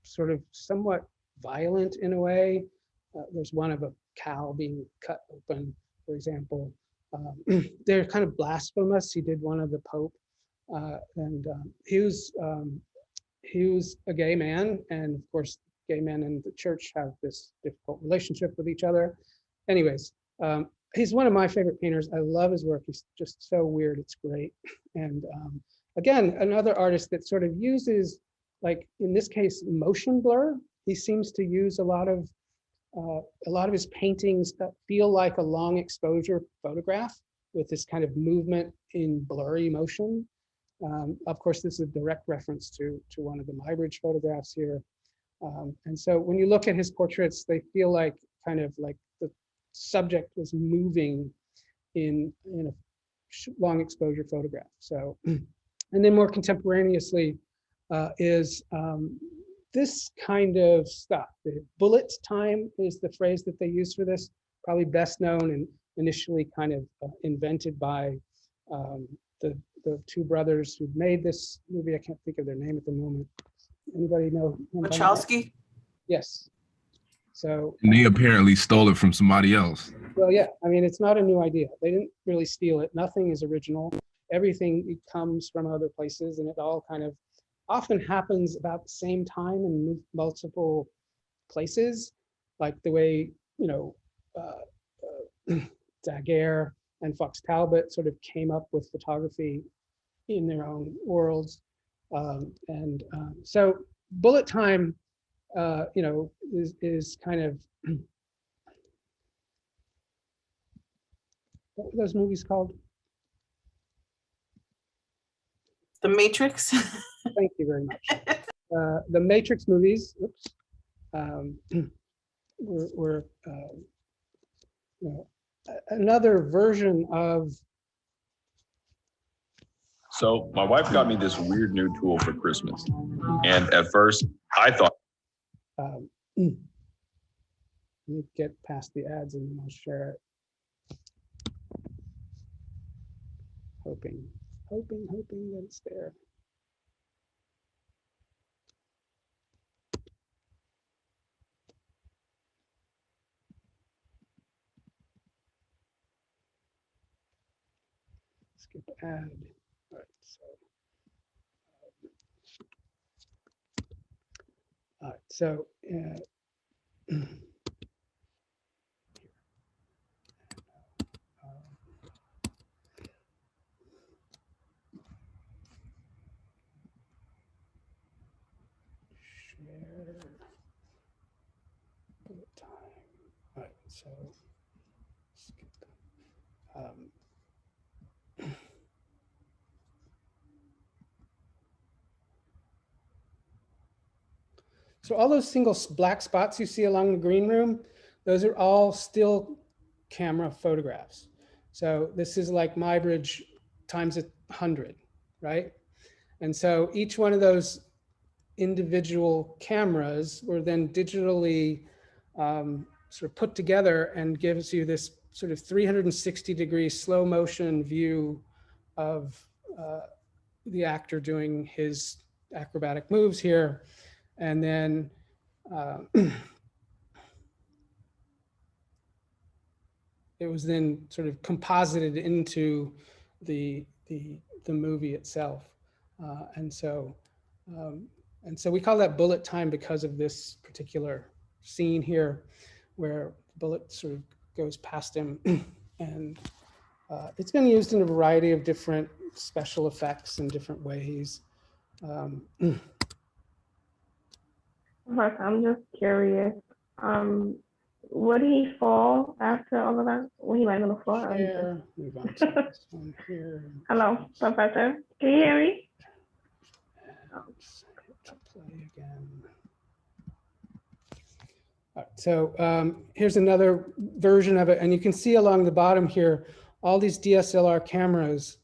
sort of somewhat violent in a way. There's one of a cow being cut open, for example. They're kind of blasphemous. He did one of the Pope, and he was a gay man, and of course, gay men and the church have this difficult relationship with each other. Anyways, he's one of my favorite painters. I love his work. He's just so weird. It's great. And again, another artist that sort of uses, like in this case, motion blur. He seems to use a lot of his paintings that feel like a long exposure photograph with this kind of movement in blurry motion. Of course, this is a direct reference to one of the Muybridge photographs here. And so when you look at his portraits, they feel like kind of like the subject was moving in a long exposure photograph. So, and then more contemporaneously is this kind of stuff. The bullet time is the phrase that they use for this, probably best known and initially kind of invented by the two brothers who made this movie. I can't think of their name at the moment. Anybody know? Wachowski? Yes. So. And they apparently stole it from somebody else. Well, yeah, I mean, it's not a new idea. They didn't really steal it. Nothing is original. Everything comes from other places, and it all kind of often happens about the same time in multiple places, like the way, you know, Daguerre and Fox Talbot sort of came up with photography in their own worlds. So bullet time, you know, is kind of, what were those movies called? The Matrix. Thank you very much. The Matrix movies, oops, were you know, another version of. So my wife got me this weird new tool for Christmas. And at first I thought. Let me get past the ads and then I'll share it. Hoping that it's there. Skip ad. All right, so share bullet time. All right, so skip. So all those single black spots you see along the green room, those are all still camera photographs. So this is like Muybridge times 100, right? And so each one of those individual cameras were then digitally sort of put together and gives you this sort of 360-degree slow motion view of the actor doing his acrobatic moves here. And then it was then sort of composited into the movie itself. And so we call that bullet time because of this particular scene here where the bullet sort of goes past him. And it's been used in a variety of different special effects in different ways. Mark, I'm just curious. would he fall after all of that? When he landed on the floor? Here, move on to this one here. Hello, Professor. Can you hear me? Let's hit play again. All right, so here's another version of it. And you can see along the bottom here, all these DSLR cameras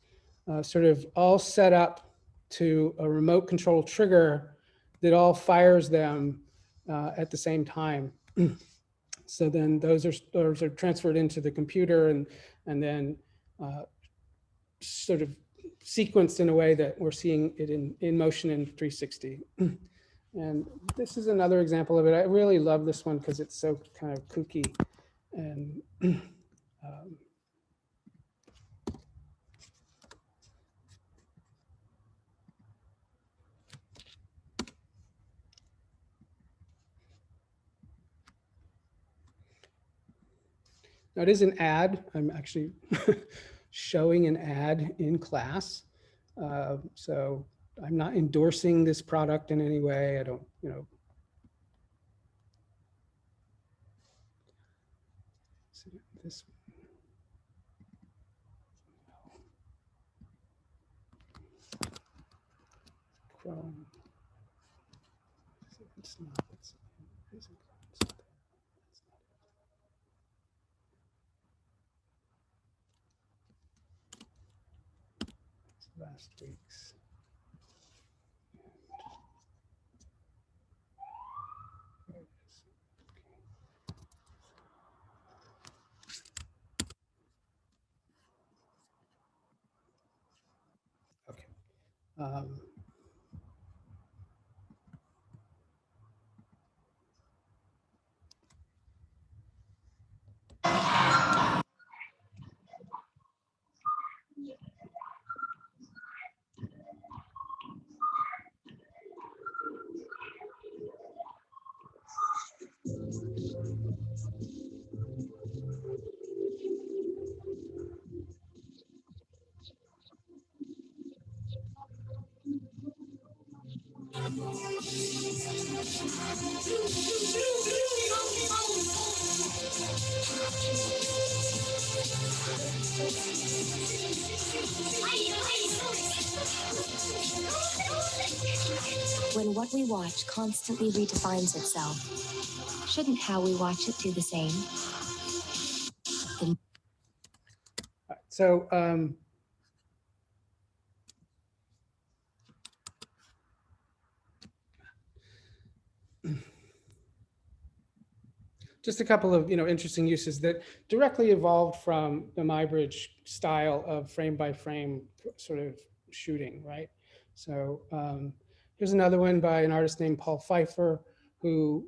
sort of all set up to a remote control trigger that all fires them at the same time. So then those are transferred into the computer and then sort of sequenced in a way that we're seeing it in motion in 360. And this is another example of it. I really love this one because it's so kind of kooky. And now it is an ad. I'm actually showing an ad in class. So I'm not endorsing this product in any way. I don't, this. Chrome. It's not. Last week's. Okay. When what we watch constantly redefines itself, shouldn't how we watch it do the same? So just a couple of interesting uses that directly evolved from the Muybridge style of frame by frame sort of shooting, right? So here's another one by an artist named Paul Pfeiffer, who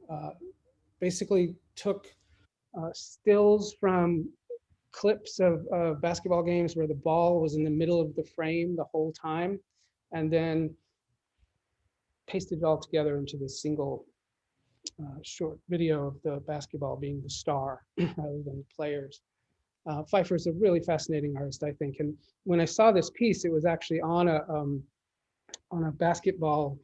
basically took stills from clips of basketball games where the ball was in the middle of the frame the whole time, and then pasted it all together into this single short video of the basketball being the star rather than the players. Pfeiffer is a really fascinating artist, I think. And when I saw this piece, it was actually on a basketball,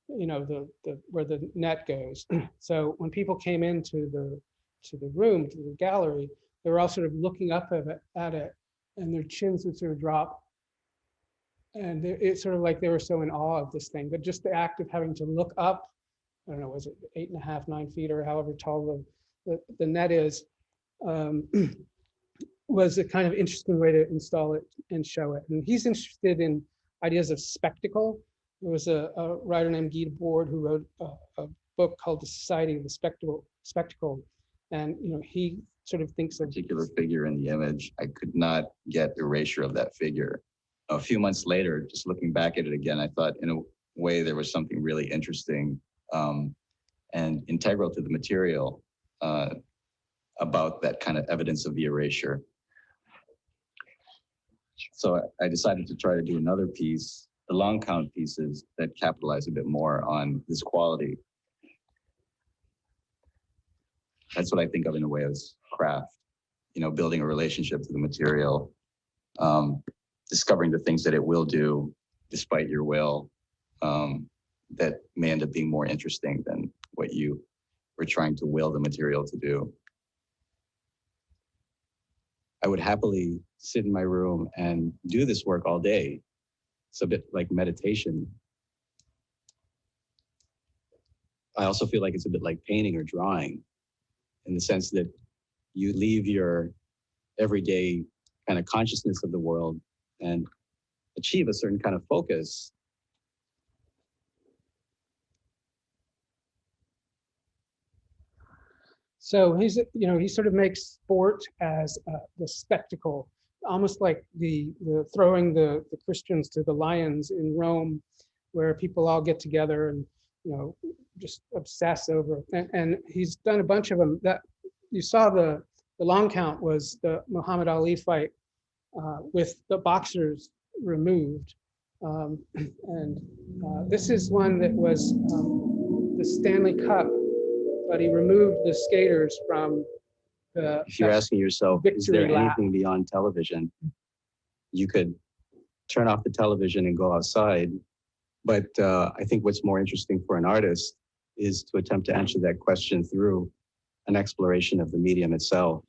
where the net goes. So when people came into the room, to the gallery, they were all sort of looking up at it, and their chins would sort of drop. And it's sort of like they were so in awe of this thing. But just the act of having to look up, I don't know, was it 8.5, 9 feet, or however tall the net is, was a kind of interesting way to install it and show it. And he's interested in ideas of spectacle. There was a writer named Guy Debord who wrote a book called The Society of the Spectacle. And he sort of thinks of particular figure in the image. I could not get erasure of that figure. A few months later, just looking back at it again, I thought in a way there was something really interesting and integral to the material about that kind of evidence of the erasure. So I decided to try to do another piece, the long count pieces that capitalize a bit more on this quality. That's what I think of in a way as craft, building a relationship to the material, discovering the things that it will do despite your will, that may end up being more interesting than what you were trying to will the material to do. would happily sit in my room and do this work all day. It's a bit like meditation. I also feel like it's a bit like painting or drawing, in the sense that you leave your everyday kind of consciousness of the world and achieve a certain kind of focus. So he's, he sort of makes sport as the spectacle, almost like the throwing the Christians to the lions in Rome, where people all get together and, just obsess over. And he's done a bunch of them. That you saw the long count was the Muhammad Ali fight with the boxers removed. This is one that was the Stanley Cup, but he removed the skaters from the. If you're asking yourself, is there victory lap. anything beyond television? You could turn off the television and go outside. But I think what's more interesting for an artist is to attempt to answer that question through an exploration of the medium itself.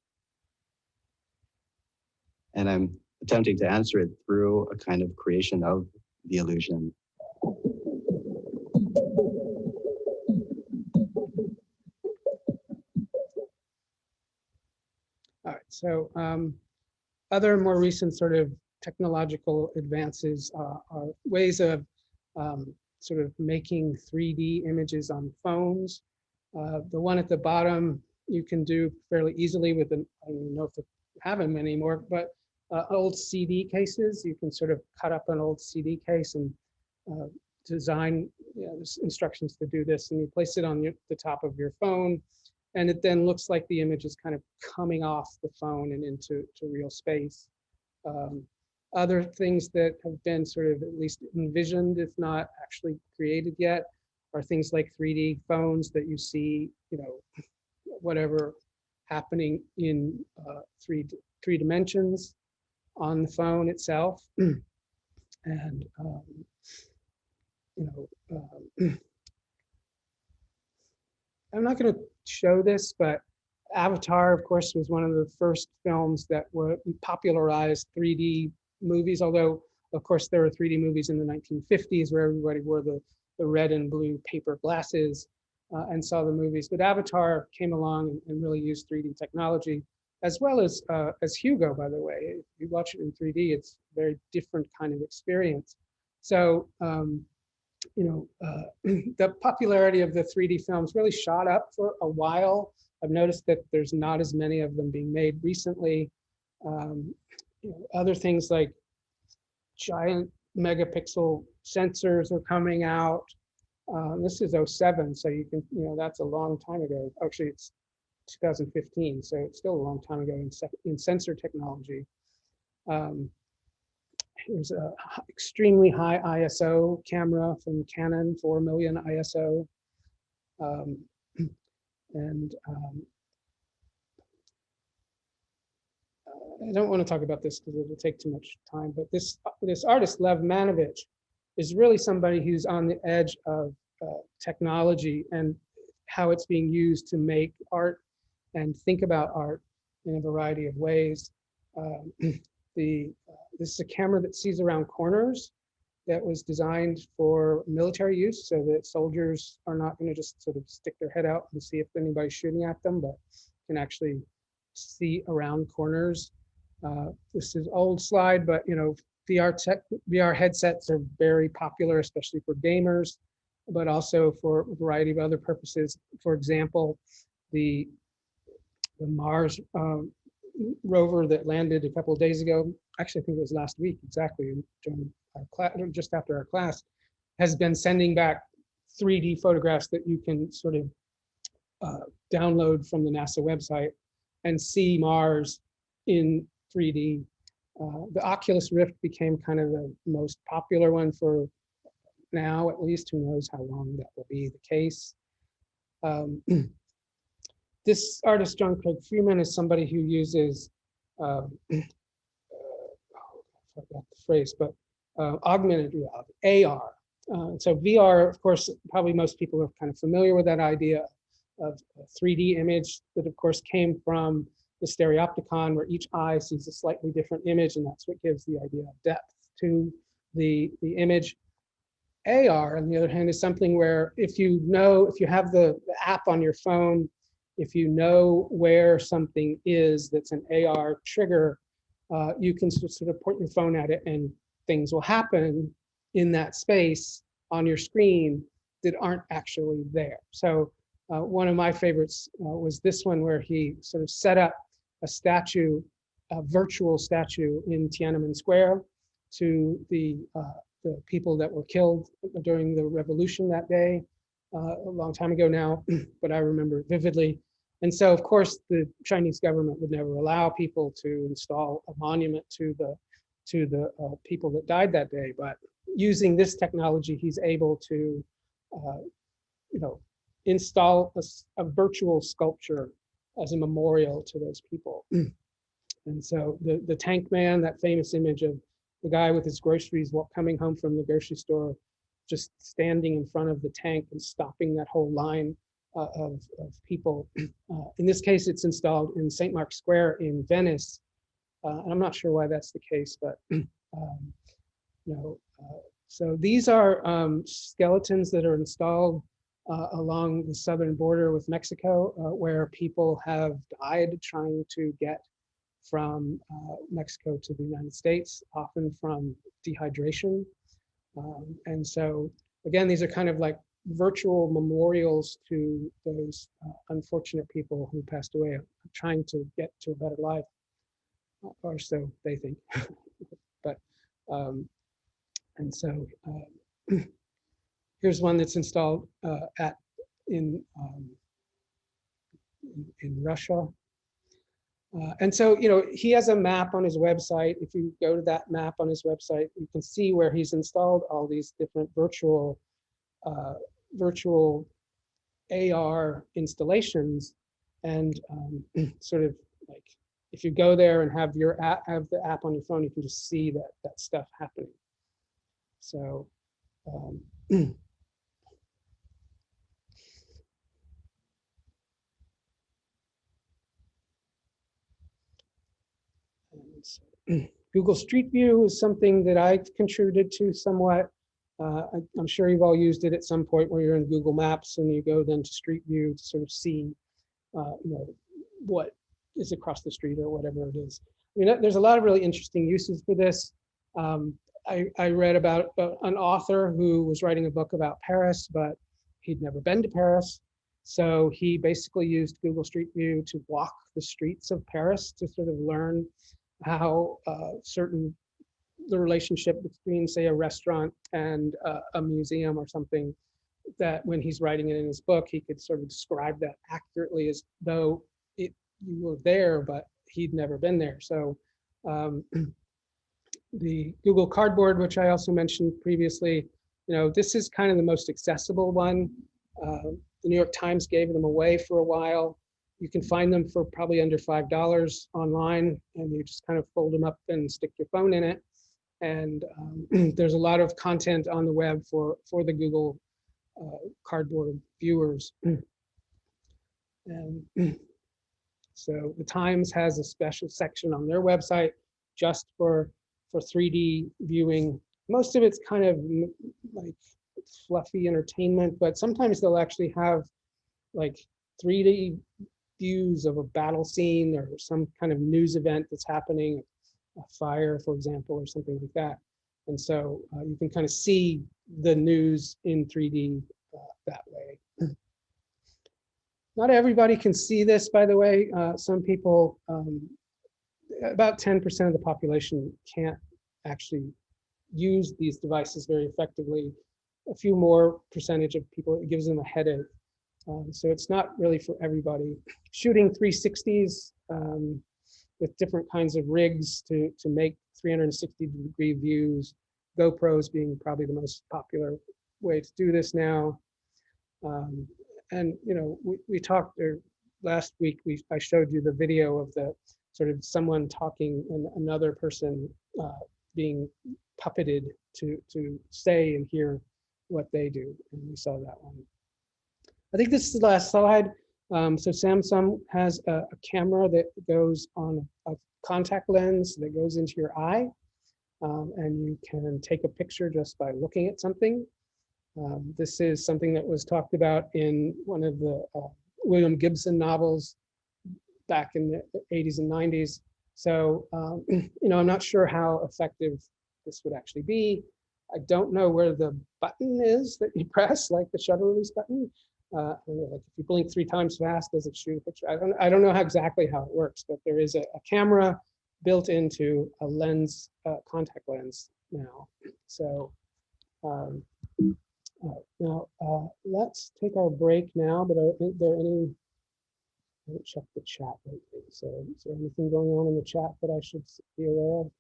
And I'm attempting to answer it through a kind of creation of the illusion. All right, so other more recent sort of technological advances are ways of sort of making 3D images on phones. The one at the bottom you can do fairly easily with an, I don't even know if they have them anymore, but old CD cases. You can sort of cut up an old CD case and design instructions to do this, and you place it on the top of your phone, and it then looks like the image is kind of coming off the phone and into real space. Other things that have been sort of at least envisioned, if not actually created yet, are things like 3D phones that you see, whatever happening in three dimensions on the phone itself. And I'm not going to show this, but Avatar, of course, was one of the first films that were popularized 3D movies, although, of course, there were 3D movies in the 1950s where everybody wore the red and blue paper glasses and saw the movies. But Avatar came along and really used 3D technology, as well as Hugo, by the way. If you watch it in 3D, it's a very different kind of experience. So, the popularity of the 3D films really shot up for a while. I've noticed that there's not as many of them being made recently. Other things like giant megapixel sensors are coming out. This is 07, so you can, that's a long time ago. Actually, it's 2015, so it's still a long time ago in sensor technology. There's an extremely high ISO camera from Canon, 4 million ISO. I don't want to talk about this because it'll take too much time, but this artist, Lev Manovich, is really somebody who's on the edge of technology and how it's being used to make art and think about art in a variety of ways. This is a camera that sees around corners that was designed for military use so that soldiers are not going to just sort of stick their head out and see if anybody's shooting at them, but can actually see around corners. This is old slide, but VR headsets are very popular, especially for gamers, but also for a variety of other purposes. For example, the Mars rover that landed a couple of days ago, actually I think it was last week exactly, during our class, just after our class, has been sending back 3D photographs that you can sort of download from the NASA website and see Mars in 3D. The Oculus Rift became kind of the most popular one for now, at least. Who knows how long that will be the case. This artist, John Craig Freeman, is somebody who uses, I forgot the phrase, but augmented reality, AR. So VR, of course, probably most people are kind of familiar with that idea of a 3D image that, of course, came from the stereopticon, where each eye sees a slightly different image, and that's what gives the idea of depth to the image. AR, on the other hand, is something where if you have the app on your phone, if you know where something is that's an AR trigger, you can sort of point your phone at it and things will happen in that space on your screen that aren't actually there. So one of my favorites was this one, where he sort of set up a statue, a virtual statue in Tiananmen Square to the people that were killed during the revolution that day, a long time ago now, but I remember it vividly. And so, of course, the Chinese government would never allow people to install a monument to the people that died that day. But using this technology, he's able to, install a virtual sculpture as a memorial to those people. And so the tank man, that famous image of the guy with his groceries coming home from the grocery store, just standing in front of the tank and stopping that whole line of people. In this case, it's installed in St. Mark's Square in Venice. And I'm not sure why that's the case, but so these are skeletons that are installed along the southern border with Mexico, where people have died trying to get from Mexico to the United States, often from dehydration. And so, again, these are kind of like virtual memorials to those unfortunate people who passed away, trying to get to a better life, or so they think. But and so here's one that's installed in Russia. And so, he has a map on his website. If you go to that map on his website, you can see where he's installed all these different virtual AR installations. And sort of like, if you go there and have the app on your phone, you can just see that stuff happening. So Google Street View is something that I contributed to somewhat. I'm sure you've all used it at some point, where you're in Google Maps and you go then to Street View to sort of see, what is across the street or whatever it is. I mean, there's a lot of really interesting uses for this. I read about an author who was writing a book about Paris, but he'd never been to Paris. So he basically used Google Street View to walk the streets of Paris to sort of learn how the relationship between, say, a restaurant and a museum or something, that when he's writing it in his book, he could sort of describe that accurately as though you were there, but he'd never been there. So the Google Cardboard, which I also mentioned previously, this is kind of the most accessible one. The New York Times gave them away for a while. You can find them for probably under $5 online, and you just kind of fold them up and stick your phone in it. And there's a lot of content on the web for the Google Cardboard viewers. And so the Times has a special section on their website just for 3D viewing. Most of it's kind of like fluffy entertainment, but sometimes they'll actually have like 3D views of a battle scene or some kind of news event that's happening, a fire, for example, or something like that. And so you can kind of see the news in 3D that way. Not everybody can see this, by the way. Some people, about 10% of the population can't actually use these devices very effectively. A few more percentage of people, it gives them a headache. So it's not really for everybody. Shooting 360s with different kinds of rigs to make 360-degree views, GoPros being probably the most popular way to do this now. And we talked last week. I showed you the video of the sort of someone talking and another person being puppeted to say and hear what they do, and we saw that one. I think this is the last slide. So Samsung has a camera that goes on a contact lens that goes into your eye, and you can take a picture just by looking at something. This is something that was talked about in one of the William Gibson novels back in the 80s and 90s. So, I'm not sure how effective this would actually be. I don't know where the button is that you press, like the shutter release button. Like if you blink 3 times fast, does it shoot a picture? I don't know exactly how it works, but there is a camera built into a lens, contact lens now. So now let's take our break now. But are there any? I haven't checked the chat lately. So is there anything going on in the chat that I should be aware of?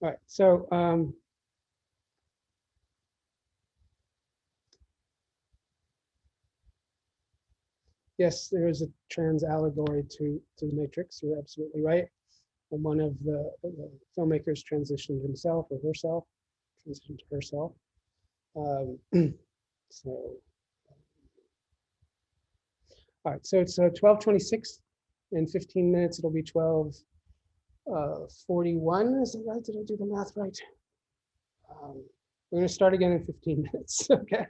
All right, so yes, there is a trans allegory to the Matrix. You're absolutely right. And one of the filmmakers transitioned himself or herself, transitioned to herself. So, all right, so it's 12:26. In 15 minutes, it'll be 12:41. Is that right? Did I do the math right? We're going to start again in 15 minutes. Okay.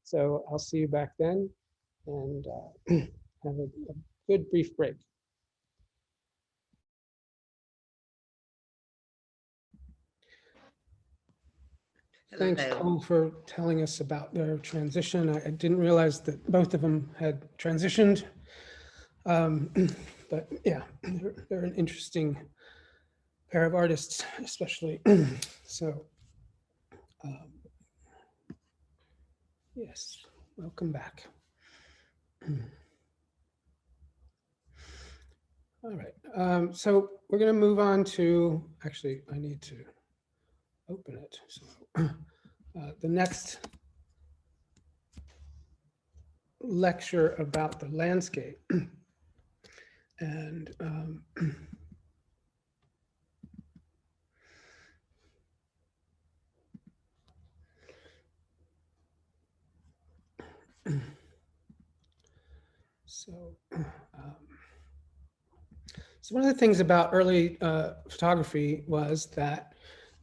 So I'll see you back then, and have a good brief break. Thanks, Cole, for telling us about their transition. I didn't realize that both of them had transitioned. But yeah, they're an interesting pair of artists, especially. So, yes, welcome back. All right, so we're going to move on to, actually, I need to open it. So the next lecture about the landscape. And so one of the things about early photography was that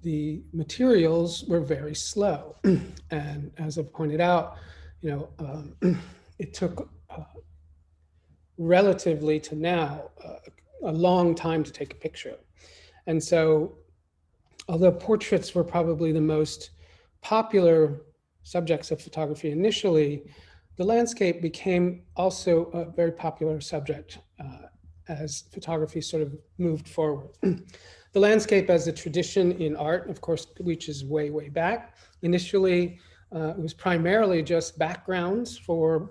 the materials were very slow. And as I pointed out, it took relatively to now a long time to take a picture. And so although portraits were probably the most popular subjects of photography initially, the landscape became also a very popular subject as photography sort of moved forward. The landscape as a tradition in art, of course, reaches way, way back. Initially, it was primarily just backgrounds for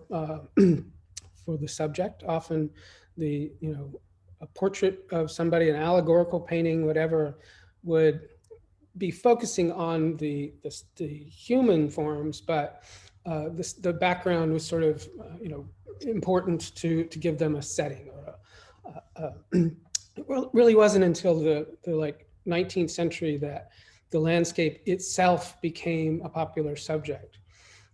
the subject. Often a portrait of somebody, an allegorical painting, whatever, would be focusing on the human forms, but the background was sort of important to give them a setting. It really wasn't until the like 19th century that the landscape itself became a popular subject.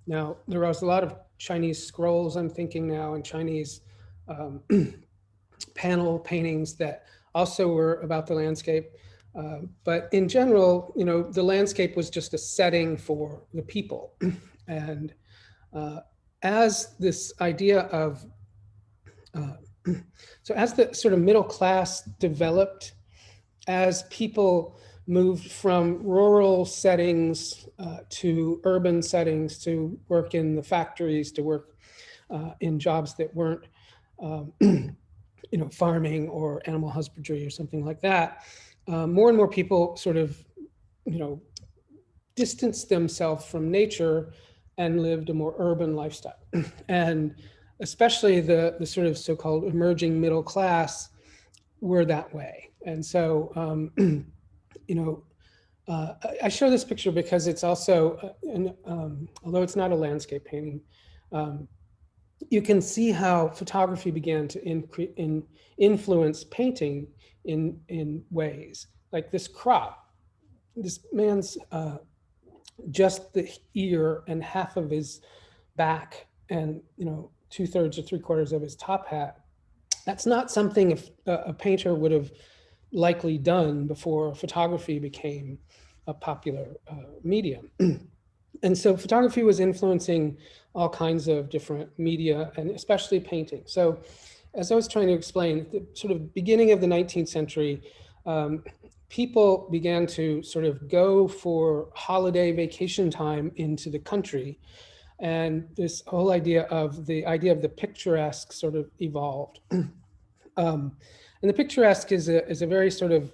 Now, there was a lot of Chinese scrolls, I'm thinking now, and Chinese panel paintings that also were about the landscape. But in general, the landscape was just a setting for the people. And as this idea of, so as the sort of middle class developed, as people moved from rural settings to urban settings, to work in the factories, to work in jobs that weren't farming or animal husbandry or something like that, more and more people sort of, distanced themselves from nature and lived a more urban lifestyle. And especially the sort of so-called emerging middle class were that way. And so, I show this picture because it's also, although it's not a landscape painting, you can see how photography began to influence painting in ways like this crop. This man's just the ear and half of his back, and 2/3 or 3/4 of his top hat. That's not something a painter would have likely done before photography became a popular medium. And so photography was influencing all kinds of different media, and especially painting. So as I was trying to explain, at the sort of beginning of the 19th century, people began to sort of go for holiday vacation time into the country. And this whole idea of the picturesque sort of evolved. And the picturesque is a very sort of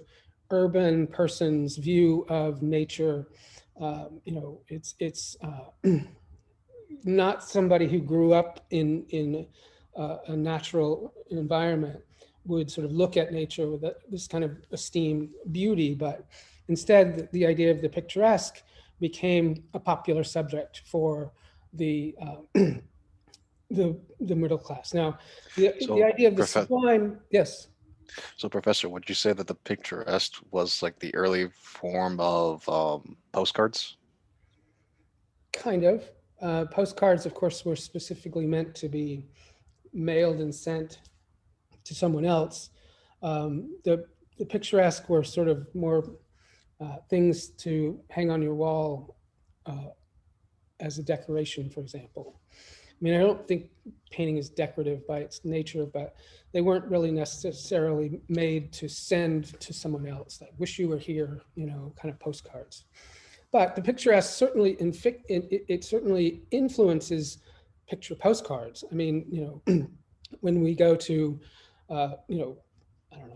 urban person's view of nature. It's not somebody who grew up in a natural environment would sort of look at nature with this kind of esteemed beauty, but instead the idea of the picturesque became a popular subject for the middle class. Now, the idea of the sublime, yes. So, Professor, would you say that the picturesque was like the early form of postcards? Kind of. Postcards, of course, were specifically meant to be mailed and sent to someone else. The picturesque were sort of more things to hang on your wall as a decoration, for example. I mean, I don't think painting is decorative by its nature, but they weren't really necessarily made to send to someone else, like wish you were here, kind of postcards. But the picturesque certainly, it certainly influences picture postcards. I mean, when we go to, I don't know,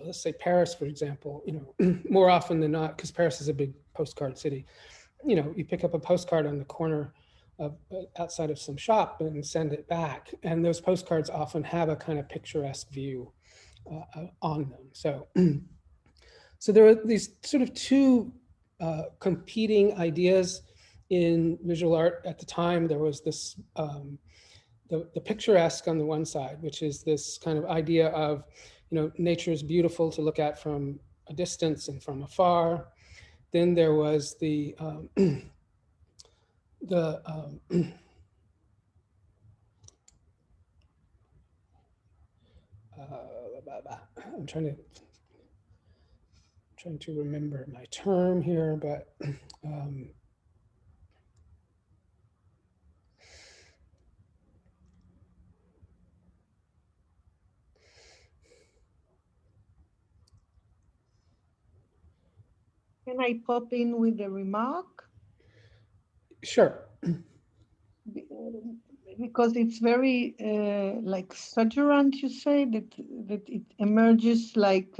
let's say Paris, for example, more often than not, because Paris is a big postcard city, you pick up a postcard on the corner of outside of some shop and send it back. And those postcards often have a kind of picturesque view on them. So, so there are these sort of two competing ideas in visual art at the time. There was this, the picturesque on the one side, which is this kind of idea of, nature is beautiful to look at from a distance and from afar. Then there was the I'm trying to remember my term here, but Can I pop in with a remark? Sure. Because it's very like suggerant, you say, that it emerges like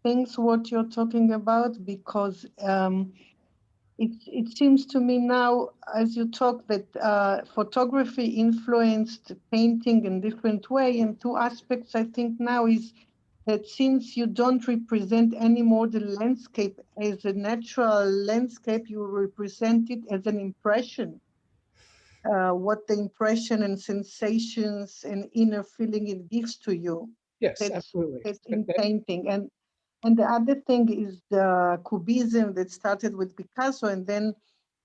things what you're talking about, because it seems to me now, as you talk, that photography influenced painting in different way. And two aspects I think now is that since you don't represent anymore the landscape as a natural landscape, you represent it as an impression. What the impression and sensations and inner feeling it gives to you. Yes, that's, absolutely. That's in painting. And the other thing is the Cubism that started with Picasso and then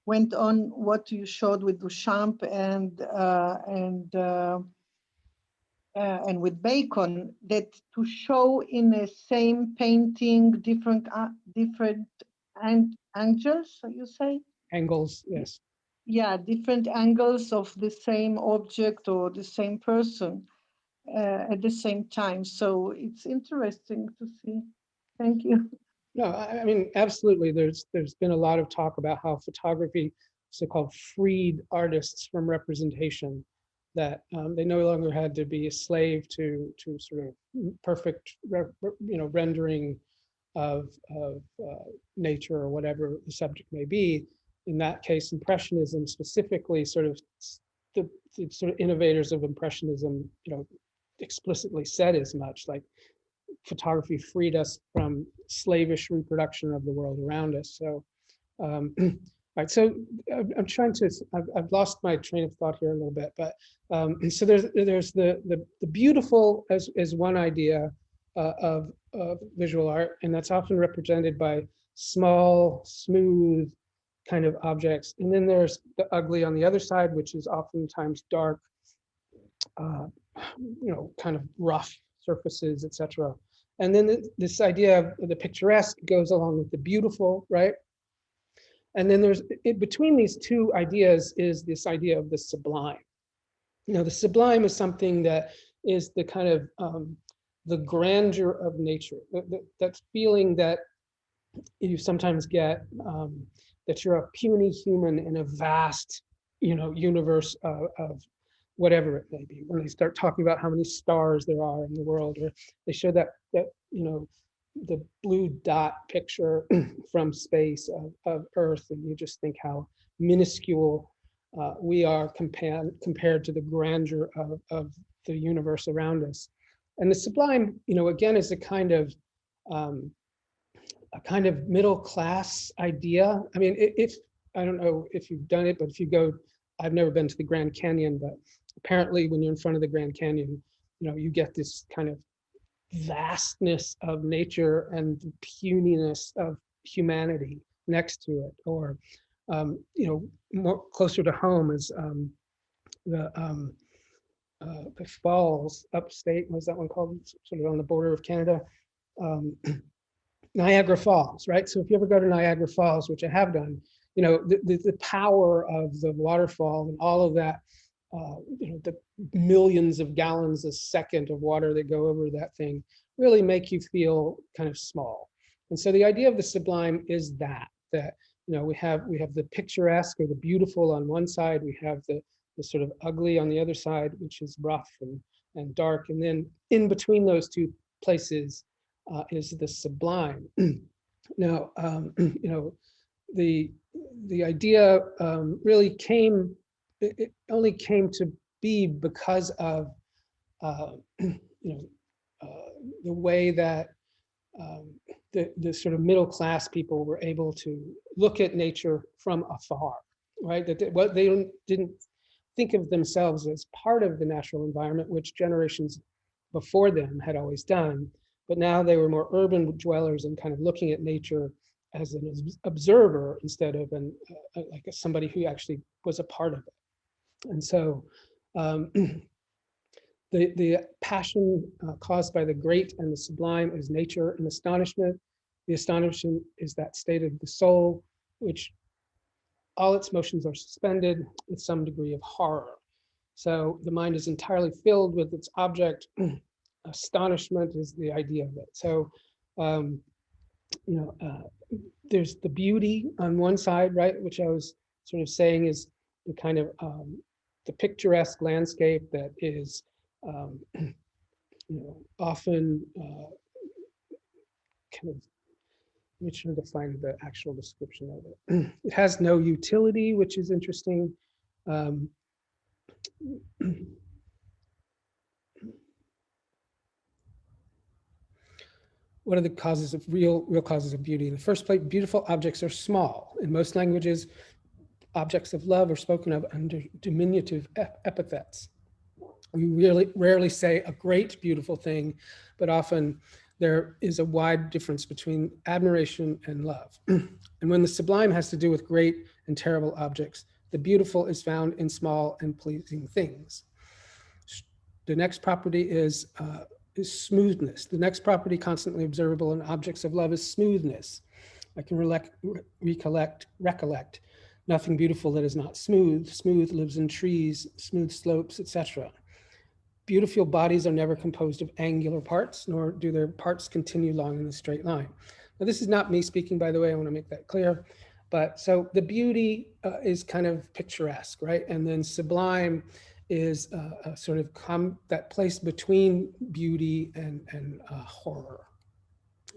went on what you showed with Duchamp and with Bacon, that to show in the same painting different angles, so you say? Angles, yes. Yeah, different angles of the same object or the same person at the same time. So it's interesting to see. Thank you. No, I mean, absolutely. There's been a lot of talk about how photography so-called freed artists from representation, that they no longer had to be a slave to sort of perfect, rendering of nature or whatever the subject may be. In that case, Impressionism specifically, sort of the sort of innovators of Impressionism, explicitly said as much, like photography freed us from slavish reproduction of the world around us. So Right, so I'm trying to, I've lost my train of thought here a little bit, but so there's the beautiful as one idea of visual art, and that's often represented by small, smooth kind of objects. And then there's the ugly on the other side, which is oftentimes dark, kind of rough surfaces, etc. And then this idea of the picturesque goes along with the beautiful, right? And then there's, between these two ideas is this idea of the sublime. The sublime is something that is the kind of the grandeur of nature, that feeling that you sometimes get, that you're a puny human in a vast, universe of whatever it may be. When they start talking about how many stars there are in the world, or they show that the blue dot picture from space of Earth, and you just think how minuscule we are compared to the grandeur of the universe around us. And the sublime, again, is a kind of middle class idea. I mean, if I don't know if you've done it, but if you go, I've never been to the Grand Canyon, but apparently when you're in front of the Grand Canyon, you get this kind of vastness of nature and the puniness of humanity next to it. Or more closer to home is the falls upstate. What's that one called? Sort of on the border of Canada. Niagara Falls, right? So if you ever go to Niagara Falls, which I have done, the power of the waterfall and all of that, the millions of gallons a second of water that go over that thing really make you feel kind of small. And so the idea of the sublime is that we have the picturesque or the beautiful on one side, we have the sort of ugly on the other side, which is rough and dark, and then in between those two places is the sublime. Now, the idea really came, it only came to be because of the way that the sort of middle class people were able to look at nature from afar, right? That they didn't think of themselves as part of the natural environment, which generations before them had always done. But now they were more urban dwellers and kind of looking at nature as an observer instead of like somebody who actually was a part of it. And so the passion caused by the great and the sublime is nature and astonishment. The astonishment is that state of the soul, which all its motions are suspended with some degree of horror. So the mind is entirely filled with its object. Astonishment is the idea of it. So, there's the beauty on one side, right, which I was sort of saying is the kind of the picturesque landscape that is, often kind of, let me try to find the actual description of it. It has no utility, which is interesting. What are the causes of real causes of beauty? In the first place, beautiful objects are small. In most languages, objects of love are spoken of under diminutive epithets. We really rarely say a great beautiful thing, but often there is a wide difference between admiration and love. And when the sublime has to do with great and terrible objects, the beautiful is found in small and pleasing things. The next property is smoothness. The next property constantly observable in objects of love is smoothness. I can recollect nothing beautiful that is not smooth. Smooth lives in trees, smooth slopes, etc. Beautiful bodies are never composed of angular parts, nor do their parts continue long in a straight line. Now, this is not me speaking, by the way, I want to make that clear. But so the beauty is kind of picturesque, right? And then sublime is a sort of that place between beauty and horror.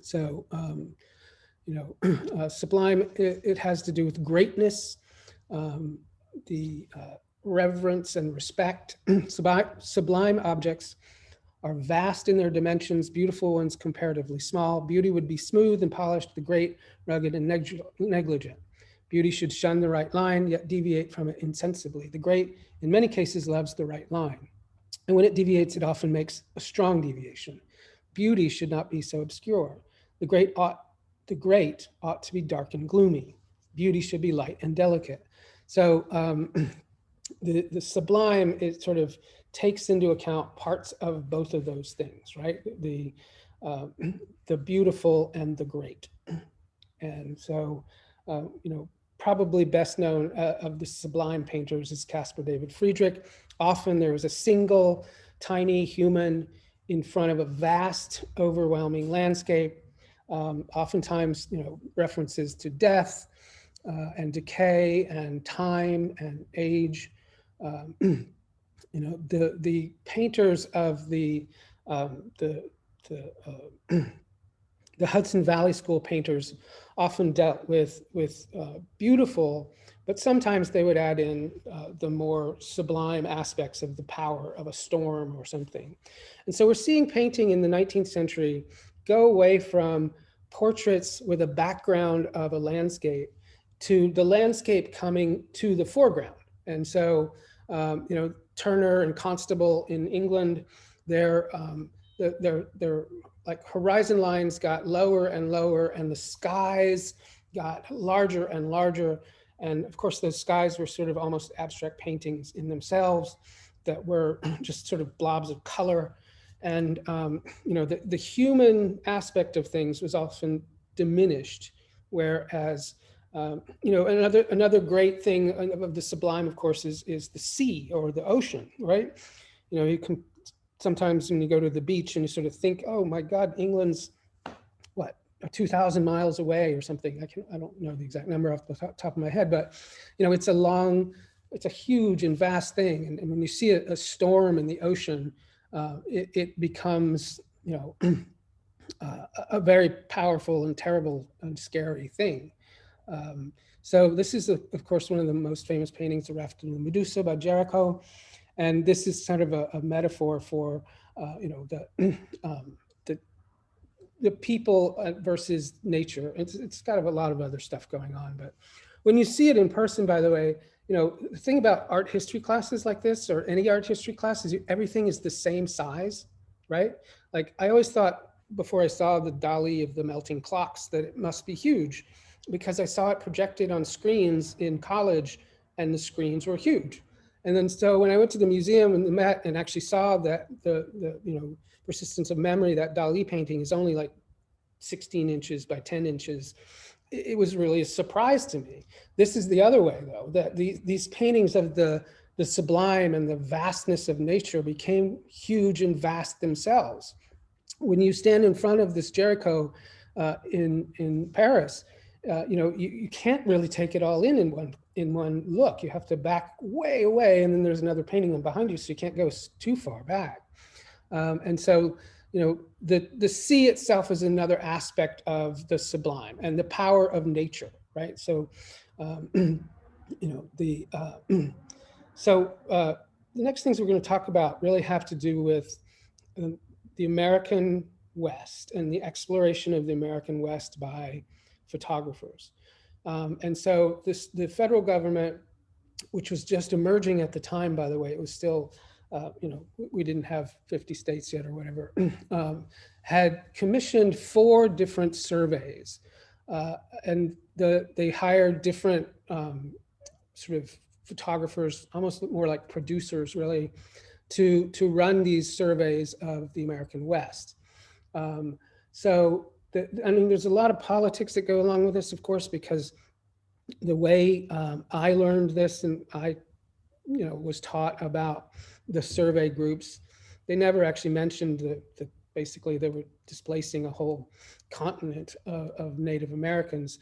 So, sublime, it has to do with greatness, the reverence and respect. Sublime objects are vast in their dimensions, beautiful ones comparatively small. Beauty would be smooth and polished, the great, rugged, and negligent. Beauty should shun the right line, yet deviate from it insensibly. The great, in many cases, loves the right line. And when it deviates, it often makes a strong deviation. Beauty should not be so obscure. The great ought to be dark and gloomy. Beauty should be light and delicate. So the sublime, it sort of takes into account parts of both of those things, right? The beautiful and the great. And so, probably best known of the sublime painters is Caspar David Friedrich. Often there was a single tiny human in front of a vast, overwhelming landscape. Oftentimes, references to death and decay and time and age. The painters of the Hudson Valley School painters often dealt with beautiful, but sometimes they would add in the more sublime aspects of the power of a storm or something. And so we're seeing painting in the 19th century go away from portraits with a background of a landscape to the landscape coming to the foreground. And so, Turner and Constable in England, their like horizon lines got lower and lower, and the skies got larger and larger. And of course, those skies were sort of almost abstract paintings in themselves that were just sort of blobs of color. And the human aspect of things was often diminished, whereas another great thing of the sublime, of course, is the sea or the ocean, right? You can sometimes when you go to the beach and you sort of think, oh my God, England's what, 2,000 miles away or something. I don't know the exact number off the top of my head, but it's a huge and vast thing. And when you see a storm in the ocean, it becomes a very powerful and terrible and scary thing. So this is, of course, one of the most famous paintings, The Raft and the Medusa by Jericho. And this is sort of a metaphor for, the people versus nature. It's got a lot of other stuff going on. But when you see it in person, by the way, the thing about art history classes like this, or any art history classes, everything is the same size, right? Like I always thought before I saw the Dali of the melting clocks that it must be huge, because I saw it projected on screens in college and the screens were huge. And then so when I went to the museum and actually saw that the Persistence of Memory, that Dali painting is only like 16 inches by 10 inches, it was really a surprise to me. This is the other way though, that these paintings of the sublime and the vastness of nature became huge and vast themselves. When you stand in front of this Jericho in Paris, you can't really take it all in one look. You have to back way away, and then there's another painting behind you, so you can't go too far back. And so, the sea itself is another aspect of the sublime and the power of nature, right? So, the next things we're going to talk about really have to do with the American West and the exploration of the American West by photographers. And so the federal government, which was just emerging at the time, by the way, it was still, we didn't have 50 states yet or whatever, had commissioned 4 different surveys. And they hired different sort of photographers, almost more like producers really, to run these surveys of the American West. There's a lot of politics that go along with this, of course, because the way I learned this and I, was taught about the survey groups, they never actually mentioned that basically they were displacing a whole continent of Native Americans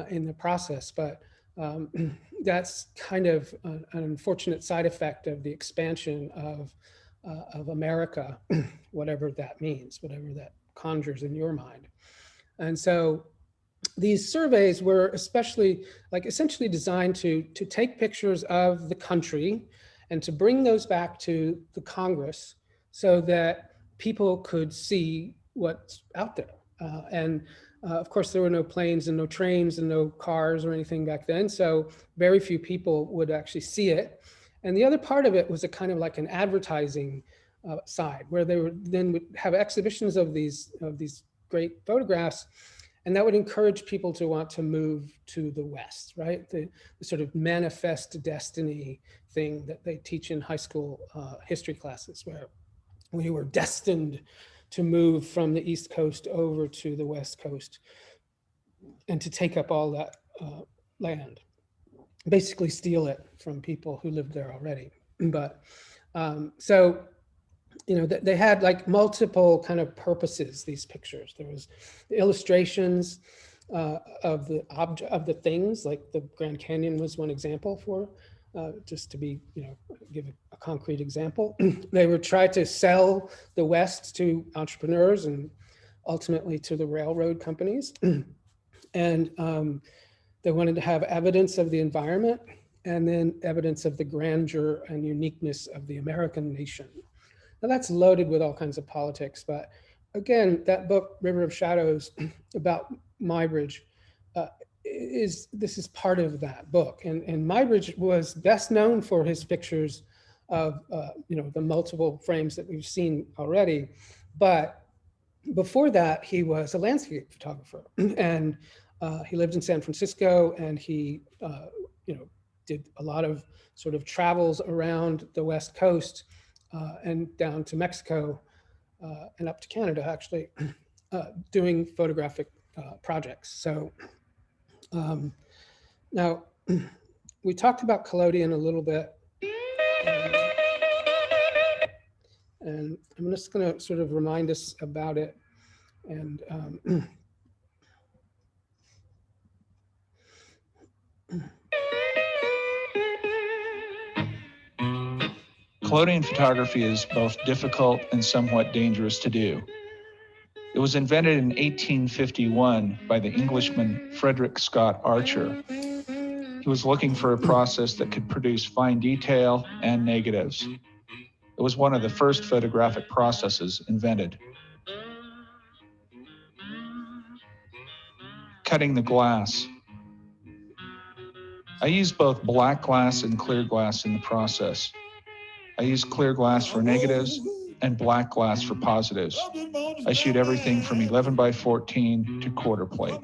in the process. But that's kind of an unfortunate side effect of the expansion of America, whatever that means, whatever that conjures in your mind. And so these surveys were essentially designed to take pictures of the country and to bring those back to the Congress so that people could see what's out there. And Of course, there were no planes and no trains and no cars or anything back then, so very few people would actually see it. And the other part of it was a kind of like an advertising side, where they would have exhibitions of these great photographs, and that would encourage people to want to move to the West, right? The sort of manifest destiny thing that they teach in high school history classes, where we were destined to move from the East Coast over to the West Coast and to take up all that land, basically steal it from people who lived there already. But so, you know, they had like multiple kind of purposes, these pictures. There was illustrations of the things, like the Grand Canyon was one example for, just to be, you know, give a concrete example. They would try to sell the West to entrepreneurs and ultimately to the railroad companies. And they wanted to have evidence of the environment and then evidence of the grandeur and uniqueness of the American nation. Now that's loaded with all kinds of politics, but again, that book, River of Shadows, about Muybridge, this is part of that book. And Muybridge was best known for his pictures of you know, the multiple frames that we've seen already. But before that, he was a landscape photographer, and he lived in San Francisco, and he you know, did a lot of sort of travels around the West Coast and down to Mexico and up to Canada, actually, doing photographic projects. So now we talked about collodion a little bit. And I'm just going to sort of remind us about it. And collodion photography is both difficult and somewhat dangerous to do. It was invented in 1851 by the Englishman Frederick Scott Archer. He was looking for a process that could produce fine detail and negatives. It was one of the first photographic processes invented. Cutting the glass. I use both black glass and clear glass in the process. I use clear glass for negatives and black glass for positives. I shoot everything from 11x14 to quarter plate.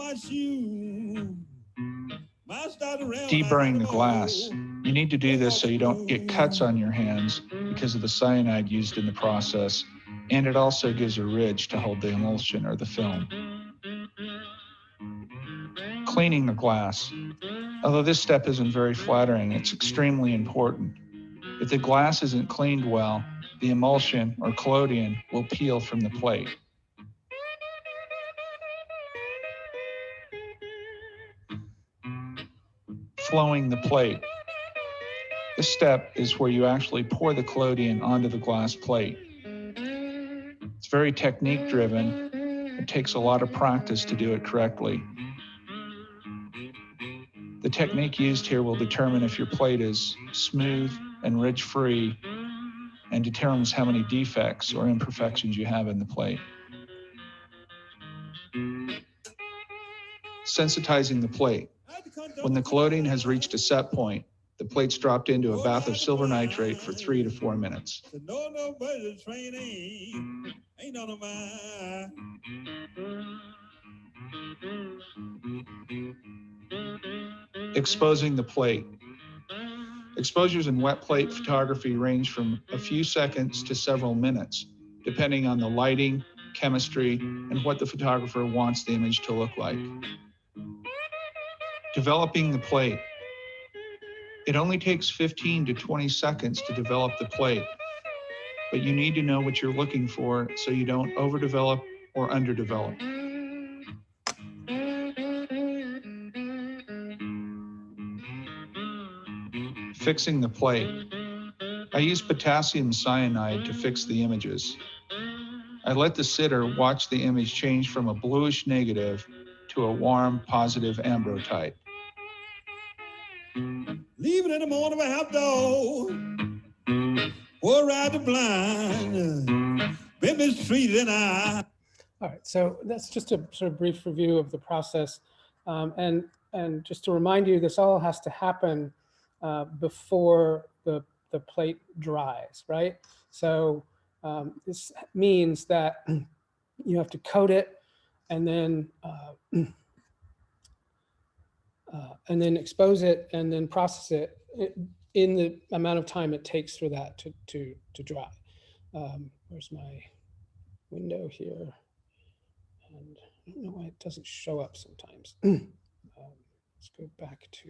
Deburring the glass. You need to do this so you don't get cuts on your hands because of the cyanide used in the process, and it also gives a ridge to hold the emulsion or the film. Cleaning the glass. Although this step isn't very flattering, it's extremely important. If the glass isn't cleaned well, the emulsion or collodion will peel from the plate. Flowing the plate. This step is where you actually pour the collodion onto the glass plate. It's very technique driven. It takes a lot of practice to do it correctly. The technique used here will determine if your plate is smooth and ridge free and determines how many defects or imperfections you have in the plate. Sensitizing the plate. When the collodion has reached a set point, the plate's dropped into a bath of silver nitrate for 3 to 4 minutes. Exposing the plate. Exposures in wet plate photography range from a few seconds to several minutes, depending on the lighting, chemistry, and what the photographer wants the image to look like. Developing the plate. It only takes 15 to 20 seconds to develop the plate, but you need to know what you're looking for so you don't overdevelop or underdevelop. Fixing the plate. I use potassium cyanide to fix the images. I let the sitter watch the image change from a bluish negative to a warm, positive ambrotype. Leave it in the morning, we have dog. Or ride the blind. Been mistreated and I. All right, so that's just a sort of brief review of the process. And just to remind you, this all has to happen before the plate dries, right? So this means that you have to coat it and then expose it and then process it in the amount of time it takes for that to dry. Where's my window here? And I don't know why it doesn't show up sometimes. Let's go back to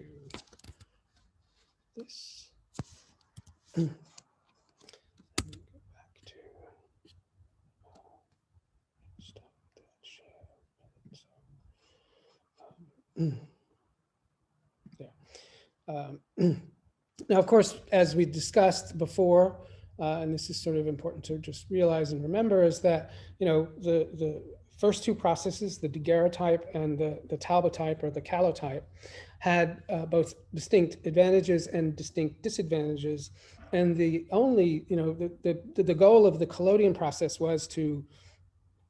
this. And then go back to stop that share. There. Now, of course, as we discussed before, and this is sort of important to just realize and remember, is that the first two processes, the daguerreotype and the talbotype or the calotype, had both distinct advantages and distinct disadvantages. And the only, the goal of the collodion process was to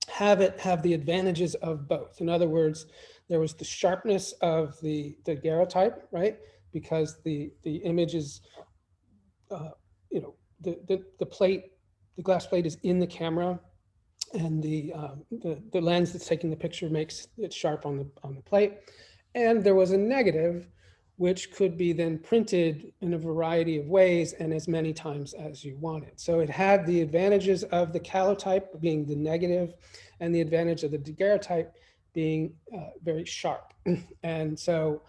have it have the advantages of both. In other words, there was the sharpness of the daguerreotype, right? Because the image is, the plate, the glass plate is in the camera, and the lens that's taking the picture makes it sharp on the plate. And there was a negative, which could be then printed in a variety of ways and as many times as you wanted. So it had the advantages of the calotype being the negative, and the advantage of the daguerreotype being very sharp. And so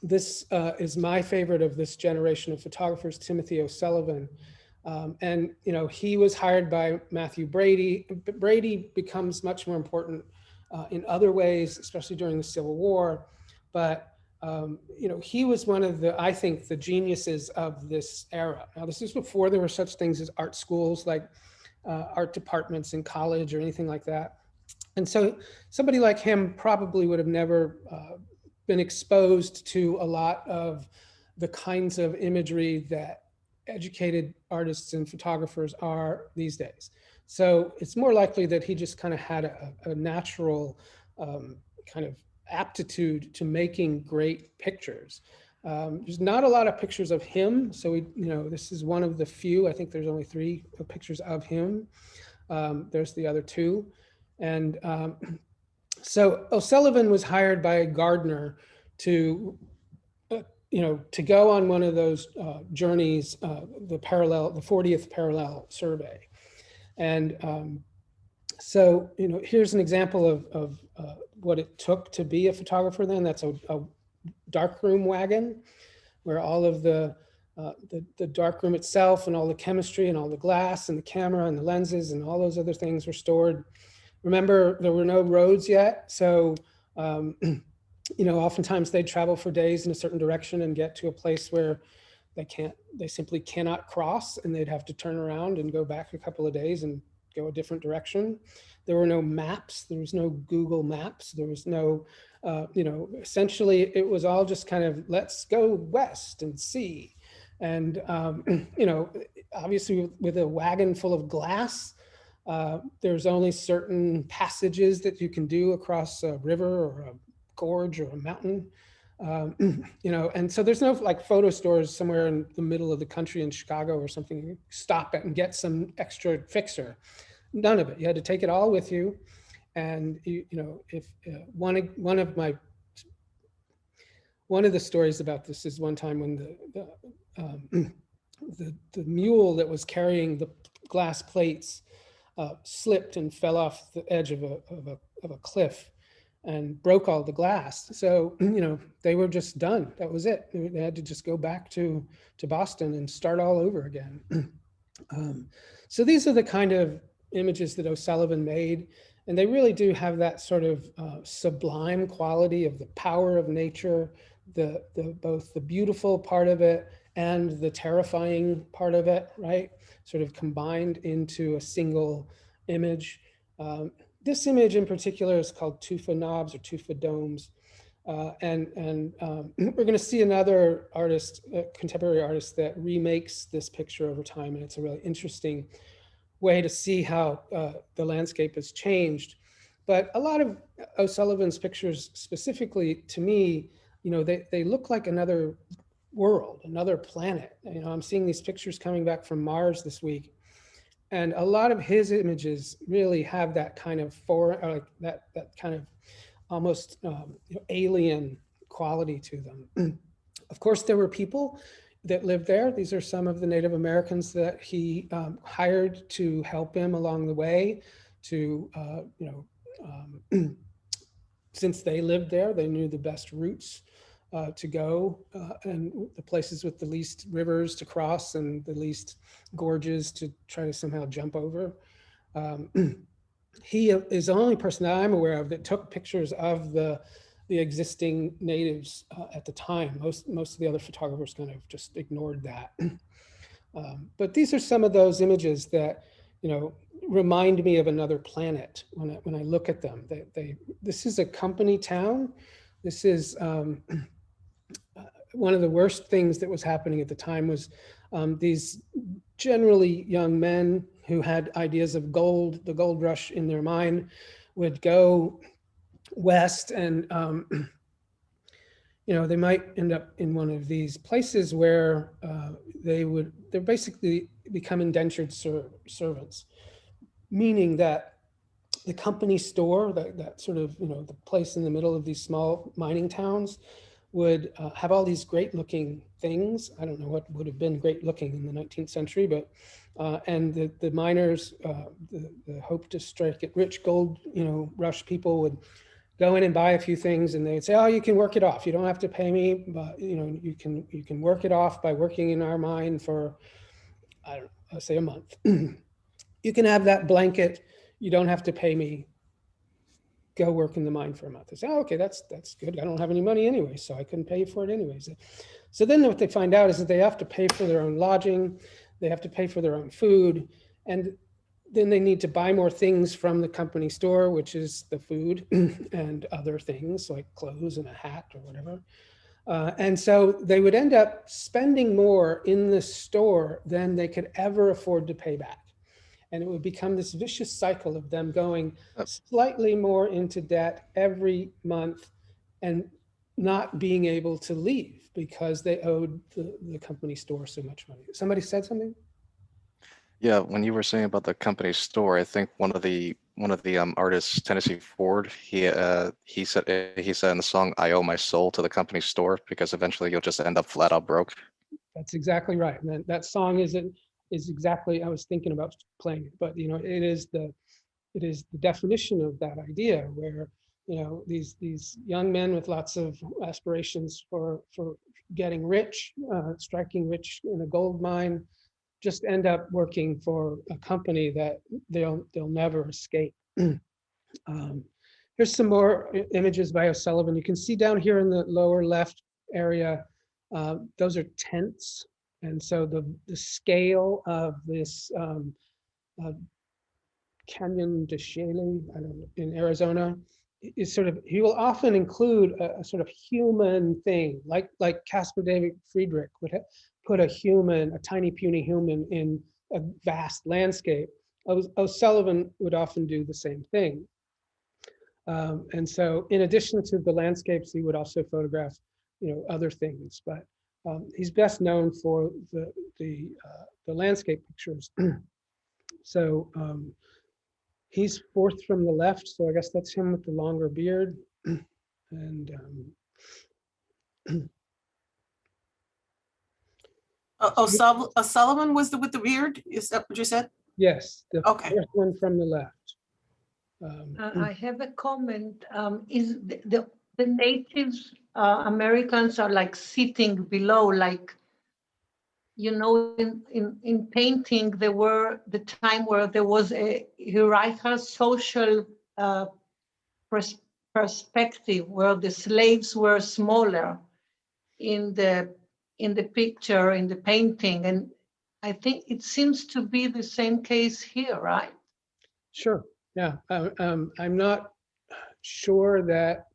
this is my favorite of this generation of photographers, Timothy O'Sullivan. And he was hired by Matthew Brady. Brady becomes much more important in other ways, especially during the Civil War. But he was one of the, I think, the geniuses of this era. Now, this is before there were such things as art schools, like art departments in college or anything like that. And so somebody like him probably would have never been exposed to a lot of the kinds of imagery that educated artists and photographers are these days. So it's more likely that he just kind of had a natural kind of aptitude to making great pictures. There's not a lot of pictures of him. So this is one of the few, I think there's only 3 pictures of him. There's the other 2. And so O'Sullivan was hired by Gardner to go on one of those journeys, the 40th parallel survey. And so, here's an example of what it took to be a photographer then. That's a darkroom wagon, where all of the darkroom itself and all the chemistry and all the glass and the camera and the lenses and all those other things were stored. Remember, there were no roads yet. So, oftentimes they'd travel for days in a certain direction and get to a place where they simply cannot cross, and they'd have to turn around and go back a couple of days and go a different direction. There were no maps. There was no Google Maps. There was no, essentially it was all just kind of, let's go west and see. And, obviously with a wagon full of glass, there's only certain passages that you can do across a river or a gorge or a mountain. And so there's no like photo stores somewhere in the middle of the country in Chicago or something. You stop it and get some extra fixer. None of it. You had to take it all with you. And if one of the stories about this is one time when the mule that was carrying the glass plates slipped and fell off the edge of a cliff and broke all the glass. So, they were just done. That was it. They had to just go back to Boston and start all over again. So these are the kind of images that O'Sullivan made. And they really do have that sort of sublime quality of the power of nature, both the beautiful part of it and the terrifying part of it, right? Sort of combined into a single image. This image in particular is called tufa knobs or tufa domes. And we're going to see another artist, contemporary artist, that remakes this picture over time. And it's a really interesting way to see how the landscape has changed. But a lot of O'Sullivan's pictures, specifically to me, they look like another world, another planet. I'm seeing these pictures coming back from Mars this week, and a lot of his images really have that kind of like that kind of almost alien quality to them. Of course, there were people that lived there. These are some of the Native Americans that he hired to help him along the way. To since they lived there, they knew the best routes to go and the places with the least rivers to cross and the least gorges to try to somehow jump over. He is the only person that I'm aware of that took pictures of the existing natives at the time. Most of the other photographers kind of just ignored that. But these are some of those images that, remind me of another planet when I look at them. This is a company town. This is one of the worst things that was happening at the time was these generally young men who had ideas of gold, the gold rush in their mind, would go west and they might end up in one of these places where they're basically become indentured servants, meaning that the company store, that sort of, the place in the middle of these small mining towns would have all these great looking things. I don't know what would have been great looking in the 19th century, but and the miners, the hope to strike it rich gold, rush people would go in and buy a few things, and they'd say, "Oh, you can work it off. You don't have to pay me, but you can work it off by working in our mine for, I don't know, let's say a month. You can have that blanket. You don't have to pay me. Go work in the mine for a month." They say, "Oh, okay, that's good. I don't have any money anyway, so I couldn't pay you for it anyways." So then what they find out is that they have to pay for their own lodging, they have to pay for their own food, and then they need to buy more things from the company store, which is the food and other things like clothes and a hat or whatever. And so they would end up spending more in the store than they could ever afford to pay back. And it would become this vicious cycle of them going slightly more into debt every month and not being able to leave because they owed the company store so much money. Somebody said something? Yeah, when you were saying about the company store, I think one of the artists, Tennessee Ford, he said in the song, "I owe my soul to the company store," because eventually you'll just end up flat out broke. That's exactly right. And that song is exactly, I was thinking about playing it, but it is the definition of that idea where these young men with lots of aspirations for getting rich, striking rich in a gold mine, just end up working for a company that they'll never escape. Here's some more images by O'Sullivan. You can see down here in the lower left area, those are tents. And so the scale of this Canyon de Chelly, I don't know, in Arizona, is sort of, he will often include a sort of human thing, like Caspar David Friedrich would put a tiny puny human in a vast landscape. O'Sullivan would often do the same thing. And so in addition to the landscapes, he would also photograph, other things, but he's best known for the landscape pictures. So he's fourth from the left, so I guess that's him with the longer beard. And O'Sullivan was with the beard? Is that what you said? Yes, the Okay. first one from the left. I have a comment. Is the natives Americans are like sitting below, like, in painting, there were the time where there was a hierarchical social perspective where the slaves were smaller in the picture, in the painting, and I think it seems to be the same case here, right? Sure. Yeah. I'm not sure that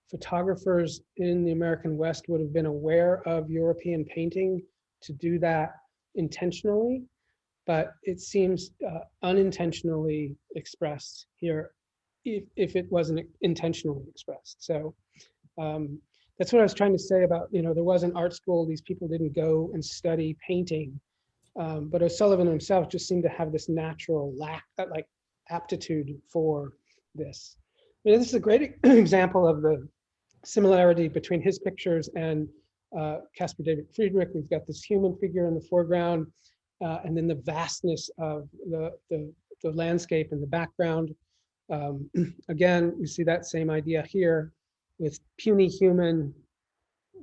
photographers in the American West would have been aware of European painting to do that intentionally. but it seems unintentionally expressed here if it wasn't intentionally expressed. So that's what I was trying to say about, there was an art school, these people didn't go and study painting, but O'Sullivan himself just seemed to have this natural like aptitude for this. I mean, this is a great example of the similarity between his pictures and Caspar David Friedrich. We've got this human figure in the foreground, and then the vastness of the landscape in the background. Again, you see that same idea here with puny human,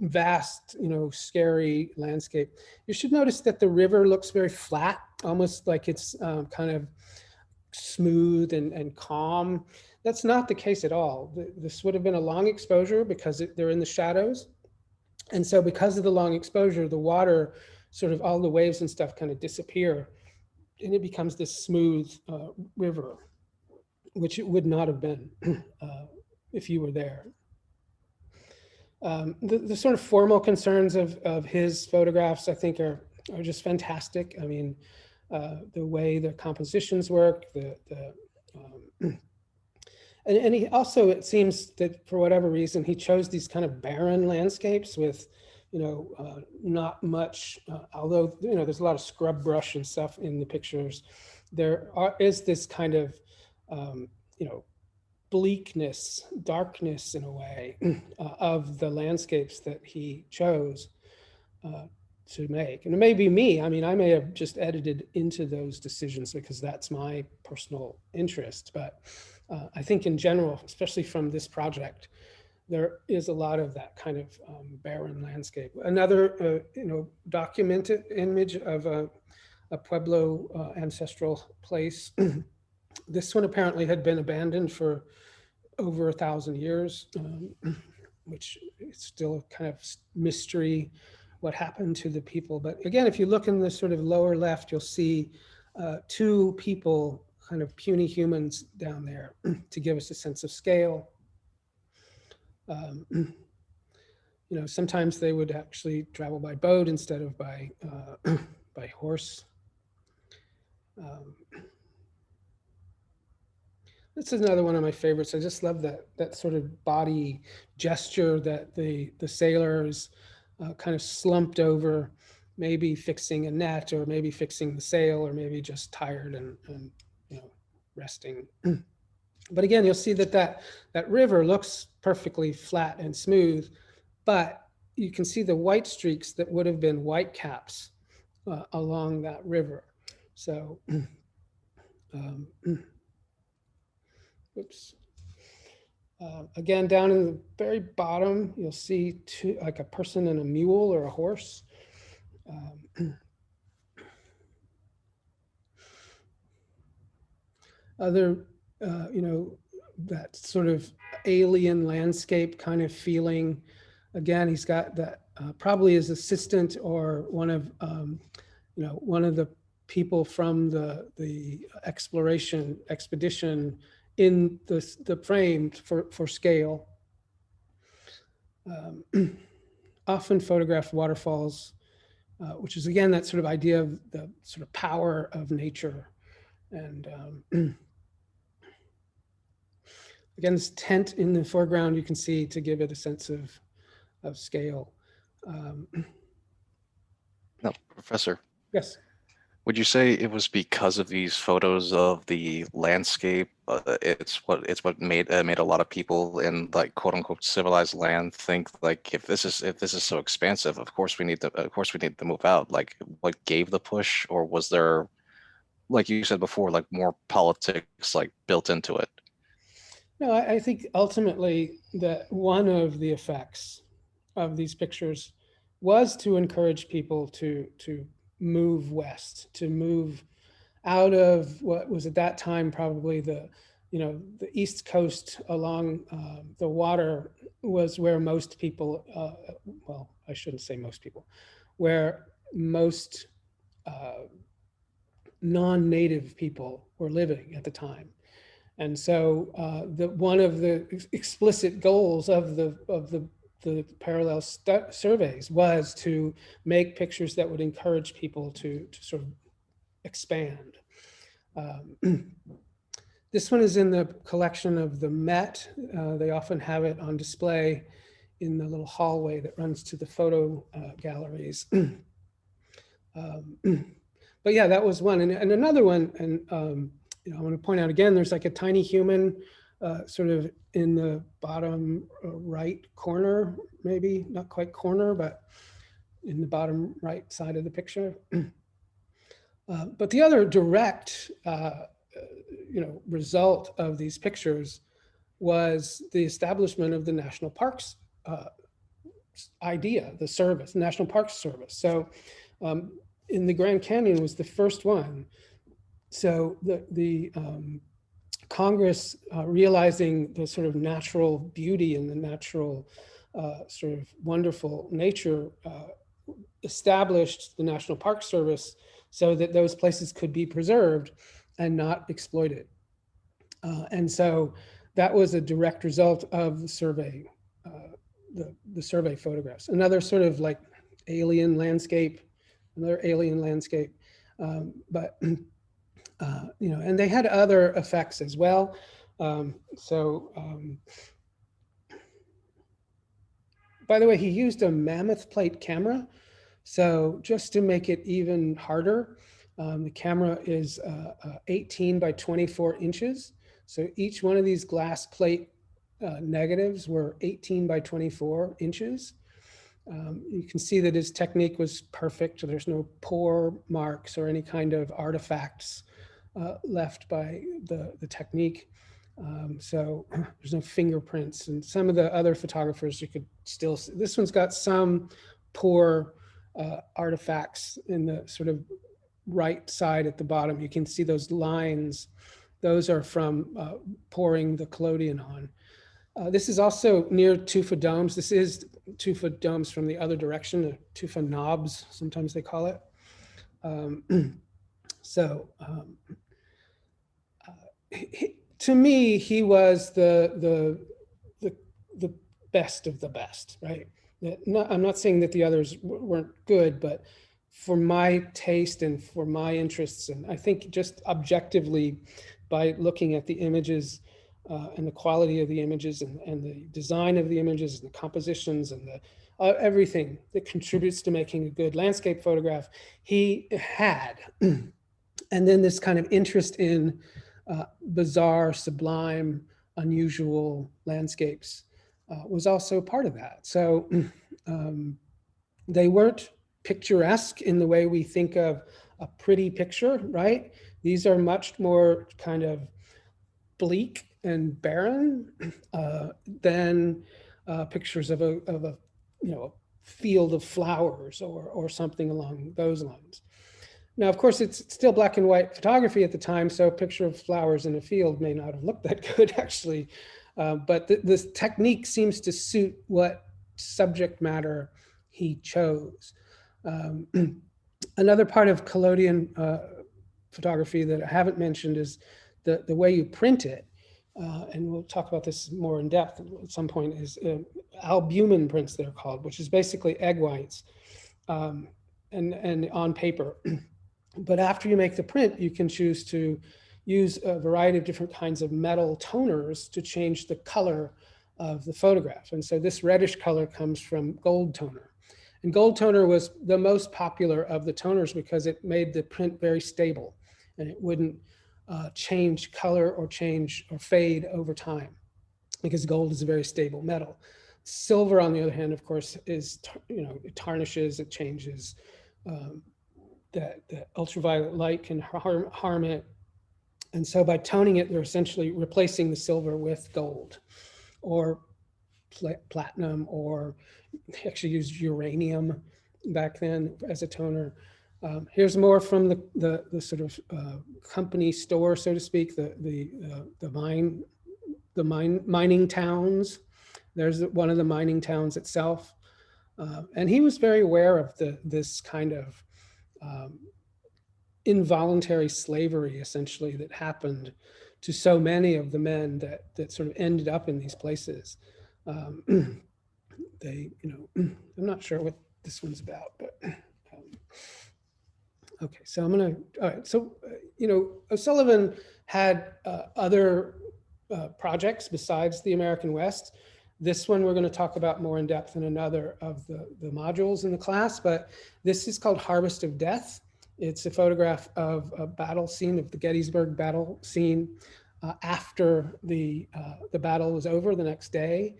vast, scary landscape. You should notice that the river looks very flat, almost like it's kind of smooth and calm. That's not the case at all. This would have been a long exposure because they're in the shadows. And so because of the long exposure, the water, sort of all the waves and stuff kind of disappear, and it becomes this smooth river, which it would not have been if you were there. The sort of formal concerns of his photographs, I think, are just fantastic. I mean, the way the compositions work, and he also, it seems that for whatever reason, he chose these kind of barren landscapes with, not much, although, there's a lot of scrub brush and stuff in the pictures. There is this kind of, bleakness, darkness in a way of the landscapes that he chose to make. And it may be me. I mean, I may have just edited into those decisions because that's my personal interest. But I think in general, especially from this project, there is a lot of that kind of barren landscape. Another, documented image of a Pueblo ancestral place. This one apparently had been abandoned for over 1,000 years, which is still kind of mystery what happened to the people. But again, if you look in the sort of lower left, you'll see two people, kind of puny humans down there to give us a sense of scale. Sometimes they would actually travel by boat instead of by horse. This is another one of my favorites. I just love that sort of body gesture that the sailors kind of slumped over, maybe fixing a net or maybe fixing the sail or maybe just tired and resting. But again, you'll see that river looks perfectly flat and smooth, but you can see the white streaks that would have been white caps along that river. So, oops. Again, down in the very bottom, you'll see like a person and a mule or a horse. Other, that sort of alien landscape kind of feeling. Again, he's got that probably his assistant or one of the people from the expedition in the frame for scale. Often photographed waterfalls, which is again that sort of idea of the sort of power of nature. And again, this tent in the foreground you can see to give it a sense of scale. No, Professor. Yes. Would you say it was because of these photos of the landscape? It's what made a lot of people in like quote unquote civilized land think like if this is so expansive, of course we need to move out. Like what gave the push, or was there, like you said before, like more politics like built into it? No, I think ultimately that one of the effects of these pictures was to encourage people to move west, to move out of what was at that time probably the East Coast along the water was where most people, well, I shouldn't say most people, where most non-native people were living at the time. And so one of the explicit goals of the parallel surveys was to make pictures that would encourage people to sort of expand. This one is in the collection of the Met. They often have it on display in the little hallway that runs to the photo galleries. But yeah, that was one. And another one, and you know, I want to point out again, there's like a tiny human sort of in the bottom right corner, maybe not quite corner, but in the bottom right side of the picture. But the other direct you know, result of these pictures was the establishment of the National Parks idea, the service, National Parks Service. So in the Grand Canyon was the first one. So the Congress, realizing the sort of natural beauty and the natural sort of wonderful nature, established the National Park Service so that those places could be preserved and not exploited. And so that was a direct result of the survey, the survey photographs. Another sort of like alien landscape, another alien landscape. But you know, and they had other effects as well. By the way, he used a mammoth plate camera. So just to make it even harder, the camera is 18 by 24 inches. So each one of these glass plate negatives were 18 by 24 inches. You can see that his technique was perfect. There's no pore marks or any kind of artifacts left by the technique. So there's no fingerprints, and some of the other photographers you could still see. This one's got some poor artifacts in the sort of right side at the bottom. You can see those lines. Those are from pouring the collodion on. This is also near tufa domes. This is tufa domes from the other direction, the tufa knobs, sometimes they call it. To me, he was the best of the best, right? I'm not saying that the others weren't good, but for my taste and for my interests, and I think just objectively by looking at the images and the quality of the images and the design of the images and the compositions and the everything that contributes to making a good landscape photograph, he had. And then this kind of interest in bizarre, sublime, unusual landscapes was also part of that. So they weren't picturesque in the way we think of a pretty picture, right? These are much more kind of bleak and barren than pictures of a you know, a field of flowers or something along those lines. Now, of course, it's still black and white photography at the time, so a picture of flowers in a field may not have looked that good, actually. But this technique seems to suit what subject matter he chose. Another part of collodion photography that I haven't mentioned is the way you print it. And we'll talk about this more in depth at some point, is albumin prints, they're called, which is basically egg whites and on paper. But after you make the print, you can choose to use a variety of different kinds of metal toners to change the color of the photograph. And so this reddish color comes from gold toner. And gold toner was the most popular of the toners because it made the print very stable and it wouldn't change color or change or fade over time, because gold is a very stable metal. Silver, on the other hand, of course, is, you know, it tarnishes, it changes. That ultraviolet light can harm it. And so by toning it, they're essentially replacing the silver with gold or platinum, or actually used uranium back then as a toner. Here's more from the sort of company store, so to speak, the mining towns. There's one of the mining towns itself. And he was very aware of this kind of involuntary slavery, essentially, that happened to so many of the men that sort of ended up in these places. They, you know, I'm not sure what this one's about, but Okay, so I'm gonna, all right, so, O'Sullivan had other projects besides the American West. This one we're gonna talk about more in depth in another of the modules in the class, but this is called Harvest of Death. It's a photograph of a battle scene, of the Gettysburg battle scene after the battle was over the next day.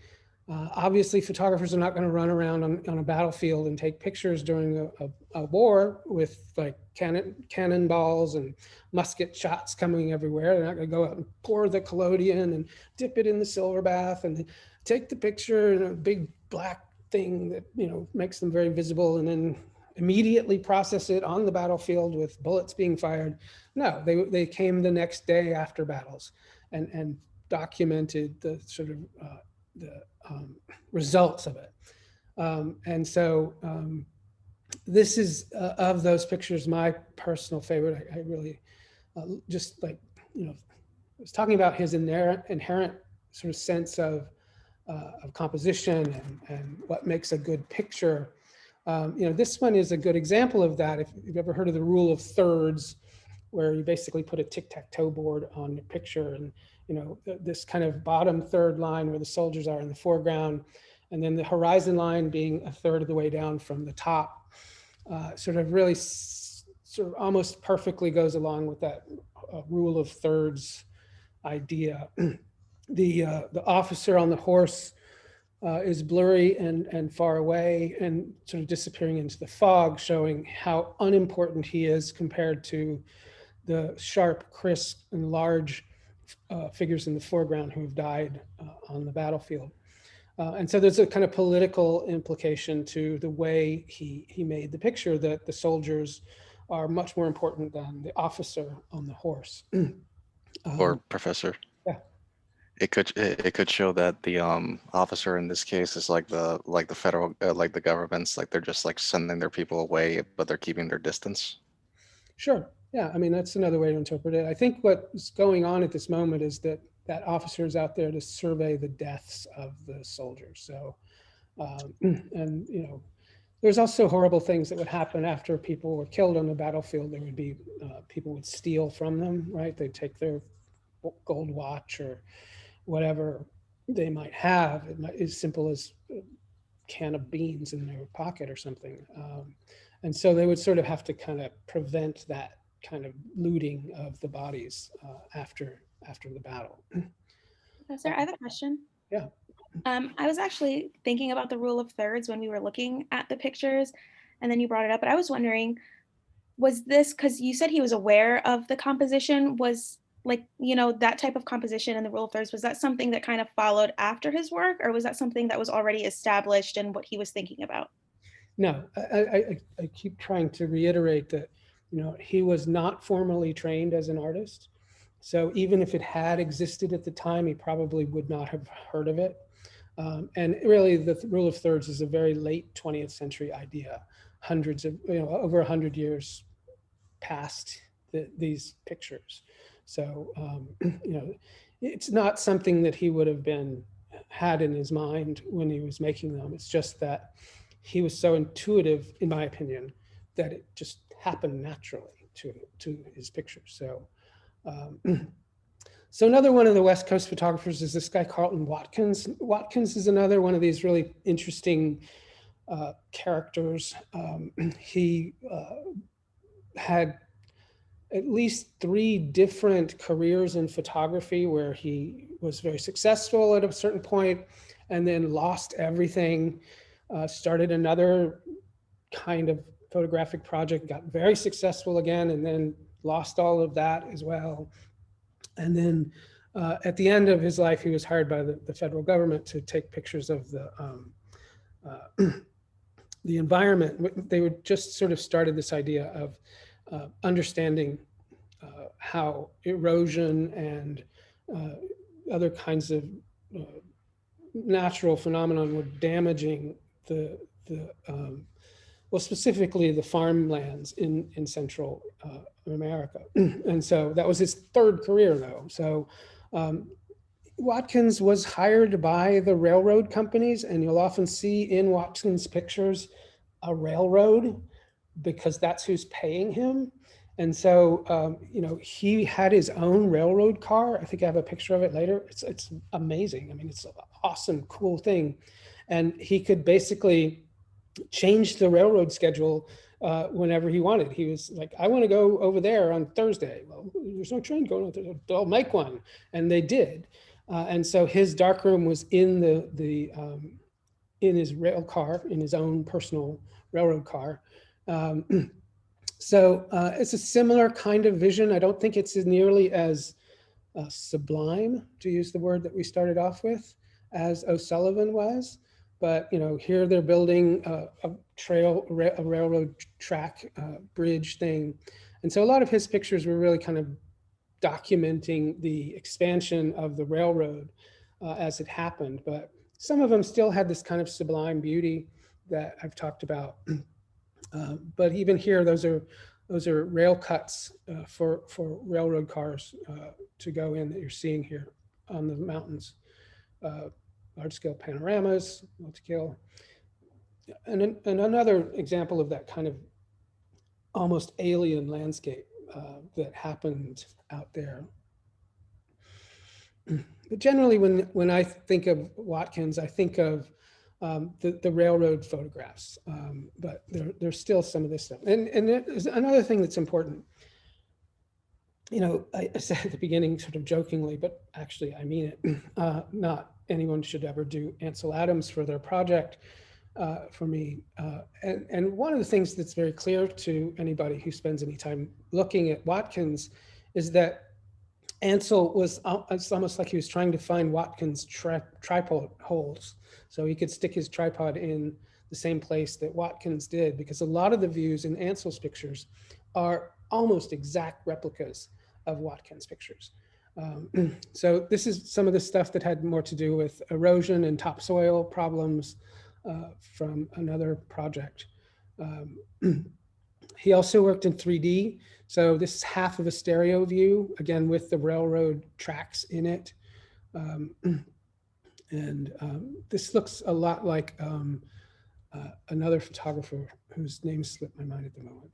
Obviously, photographers are not going to run around on a battlefield and take pictures during a war with like cannonballs and musket shots coming everywhere. They're not going to go out and pour the collodion and dip it in the silver bath and take the picture in a big black thing that makes them very visible and then immediately process it on the battlefield with bullets being fired. No, they came the next day after battles and documented the sort of results of it. And so this is of those pictures, my personal favorite. I really just like, I was talking about his inherent sort of sense of composition and what makes a good picture. This one is a good example of that. If you've ever heard of the rule of thirds, where you basically put a tic-tac-toe board on your picture, and this kind of bottom third line where the soldiers are in the foreground, and then the horizon line being a third of the way down from the top, sort of really sort of almost perfectly goes along with that rule of thirds idea. The officer on the horse is blurry and far away and sort of disappearing into the fog, showing how unimportant he is compared to the sharp, crisp, and large figures in the foreground who have died on the battlefield. And so there's a kind of political implication to the way he made the picture, that the soldiers are much more important than the officer on the horse. Or Professor. Yeah. It could show that the officer in this case is like the federal like the government's, like they're just like sending their people away, but they're keeping their distance. Sure. Yeah. I mean, that's another way to interpret it. I think what's going on at this moment is that officer is out there to survey the deaths of the soldiers. So, and there's also horrible things that would happen after people were killed on the battlefield. There would be people would steal from them, right? They'd take their gold watch or whatever they might have. It might as simple as a can of beans in their pocket or something. And so they would sort of have to kind of prevent that kind of looting of the bodies after the battle. Professor, I have a question. Yeah. I was actually thinking about the rule of thirds when we were looking at the pictures, and then you brought it up, but I was wondering, was this, because you said he was aware of the composition, was like, that type of composition in the rule of thirds, was that something that kind of followed after his work, or was that something that was already established in what he was thinking about? No, I keep trying to reiterate that, he was not formally trained as an artist. So even if it had existed at the time, he probably would not have heard of it. And really the rule of thirds is a very late 20th century idea, hundreds of, over 100 years past these pictures. So, it's not something that he would have had in his mind when he was making them. It's just that he was so intuitive, in my opinion, that it just happened naturally to his pictures. So, so another one of the West Coast photographers is this guy, Carlton Watkins. Watkins is another one of these really interesting characters. He had at least 3 different careers in photography where he was very successful at a certain point and then lost everything, started another kind of photographic project, got very successful again, and then lost all of that as well. And then at the end of his life, he was hired by the federal government to take pictures of the environment. They would just sort of started this idea of understanding how erosion and other kinds of natural phenomenon were damaging well, specifically the farmlands in Central America. And so that was his 3rd career though. So Watkins was hired by the railroad companies, and you'll often see in Watkins' pictures a railroad because that's who's paying him. And so, you know, he had his own railroad car. I think I have a picture of it later. It's amazing. I mean, it's an awesome, cool thing. And he could basically change the railroad schedule whenever he wanted. He was like, I want to go over there on Thursday. Well, there's no train going on Thursday. They'll make one. And they did. And so his darkroom was in in his rail car, in his own personal railroad car. So it's a similar kind of vision. I don't think it's nearly as sublime, to use the word that we started off with, as O'Sullivan was. But you know, here they're building a railroad track bridge thing. And so a lot of his pictures were really kind of documenting the expansion of the railroad as it happened. But some of them still had this kind of sublime beauty that I've talked about. But even here, those are rail cuts for railroad cars to go in that you're seeing here on the mountains. Large scale panoramas, multi-scale. And another example of that kind of almost alien landscape that happened out there. But generally, when I think of Watkins, I think of the railroad photographs, but there's still some of this stuff. And there's another thing that's important. You know, I said at the beginning, sort of jokingly, but actually I mean it, not anyone should ever do Ansel Adams for their project for me. And one of the things that's very clear to anybody who spends any time looking at Watkins is that Ansel was, it's almost like he was trying to find Watkins' tripod holes. So he could stick his tripod in the same place that Watkins did, because a lot of the views in Ansel's pictures are almost exact replicas of Watkins' pictures. So this is some of the stuff that had more to do with erosion and topsoil problems from another project. He also worked in 3D. So this is half of a stereo view, again, with the railroad tracks in it. This looks a lot like another photographer whose name slipped my mind at the moment.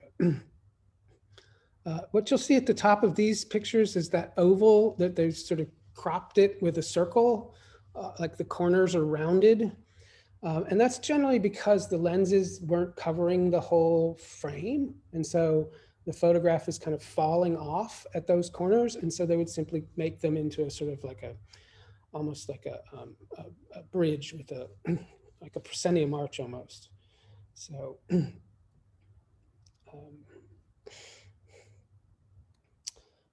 But what you'll see at the top of these pictures is that oval that they've sort of cropped it with a circle, like the corners are rounded. And that's generally because the lenses weren't covering the whole frame. And so the photograph is kind of falling off at those corners. And so they would simply make them into a sort of like almost like a bridge with like a proscenium arch almost. So, all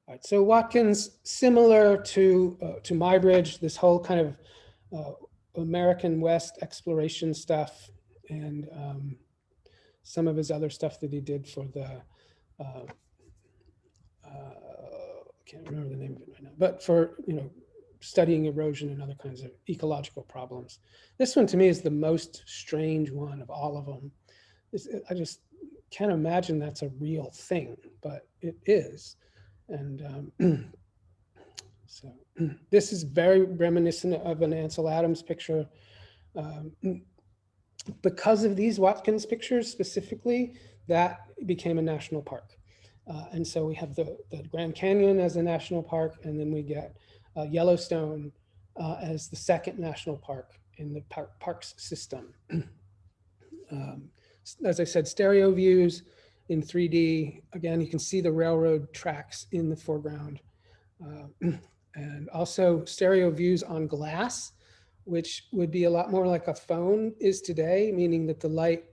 right, so Watkins, similar to Muybridge, this whole kind of American West exploration stuff, and some of his other stuff that he did for the, can't remember the name of it right now, but for, you know, studying erosion and other kinds of ecological problems. This one to me is the most strange one of all of them. I just can't imagine that's a real thing, but it is. And so this is very reminiscent of an Ansel Adams picture. Because of these Watkins pictures specifically, that became a national park. And so we have the Grand Canyon as a national park, and then we get Yellowstone as the second national park in the parks system. As I said, stereo views in 3D. Again, you can see the railroad tracks in the foreground. And also stereo views on glass, which would be a lot more like a phone is today, meaning that the light,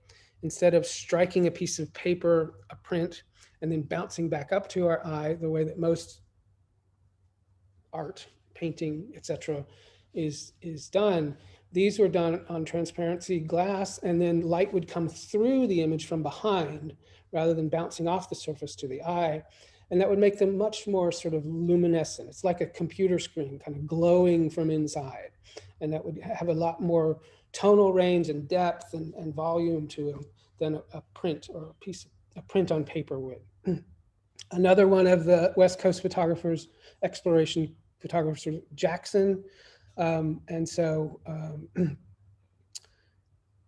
instead of striking a piece of paper, a print, and then bouncing back up to our eye, the way that most art, painting, etc., is done. These were done on transparency glass, and then light would come through the image from behind rather than bouncing off the surface to the eye. And that would make them much more sort of luminescent. It's like a computer screen kind of glowing from inside. And that would have a lot more tonal range and depth and volume to them than a print or a print on paper would. Another one of the West Coast photographers, exploration photographer, Jackson. And so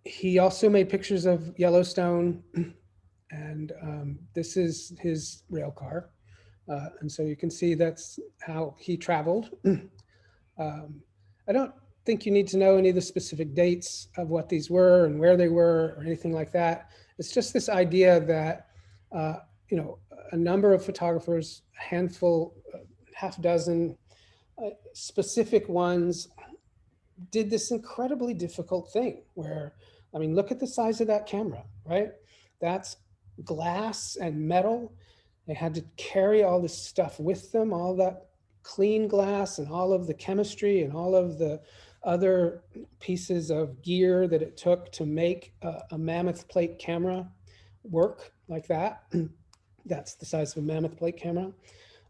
he also made pictures of Yellowstone And this is his rail car. And so you can see that's how he traveled. I don't think you need to know any of the specific dates of what these were and where they were or anything like that. It's just this idea that, you know, a number of photographers, a handful, half dozen specific ones did this incredibly difficult thing where, I mean, look at the size of that camera, right? That's glass and metal. They had to carry all this stuff with them, all that clean glass and all of the chemistry and all of the other pieces of gear that it took to make a mammoth plate camera work like that. That's the size of a mammoth plate camera.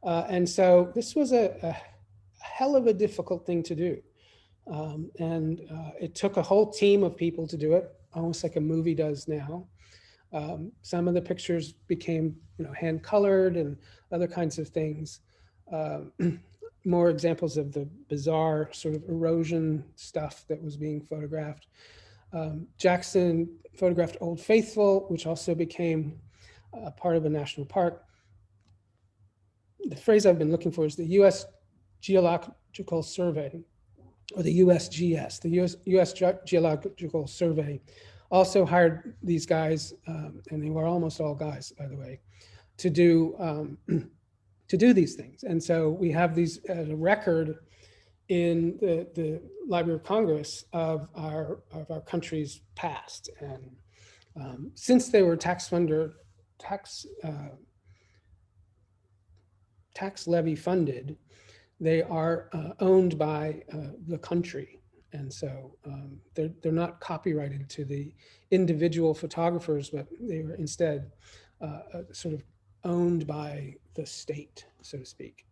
And so this was a hell of a difficult thing to do. It took a whole team of people to do it, almost like a movie does now. Some of the pictures became, you know, hand colored and other kinds of things. More examples of the bizarre sort of erosion stuff that was being photographed. Jackson photographed Old Faithful, which also became a part of a national park. The phrase I've been looking for is the U.S. Geological Survey, or the USGS, the US Geological Survey, also hired these guys, and they were almost all guys, by the way, to do these things. And so we have these as a record in the Library of Congress of our country's past. And since they were tax levy funded, they are owned by the country. And so they're not copyrighted to the individual photographers, but they were instead sort of owned by the state, so to speak.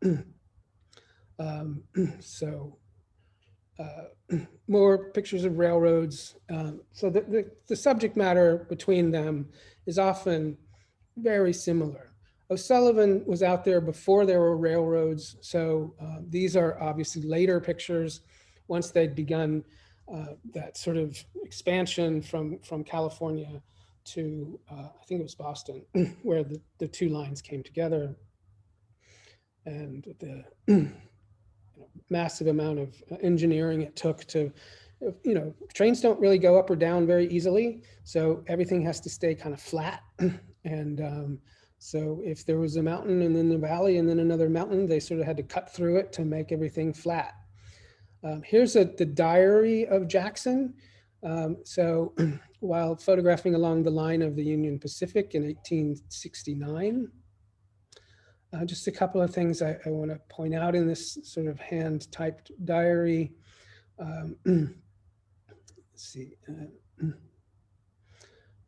More pictures of railroads. So the subject matter between them is often very similar. O'Sullivan was out there before there were railroads. So these are obviously later pictures once they'd begun that sort of expansion from California to, I think it was Boston, where the two lines came together. And the massive amount of engineering it took to, you know, trains don't really go up or down very easily. So everything has to stay kind of flat. And so if there was a mountain and then the valley and then another mountain, they sort of had to cut through it to make everything flat. Here's the diary of Jackson. So while photographing along the line of the Union Pacific in 1869, just a couple of things I want to point out in this sort of hand-typed diary. Let's see.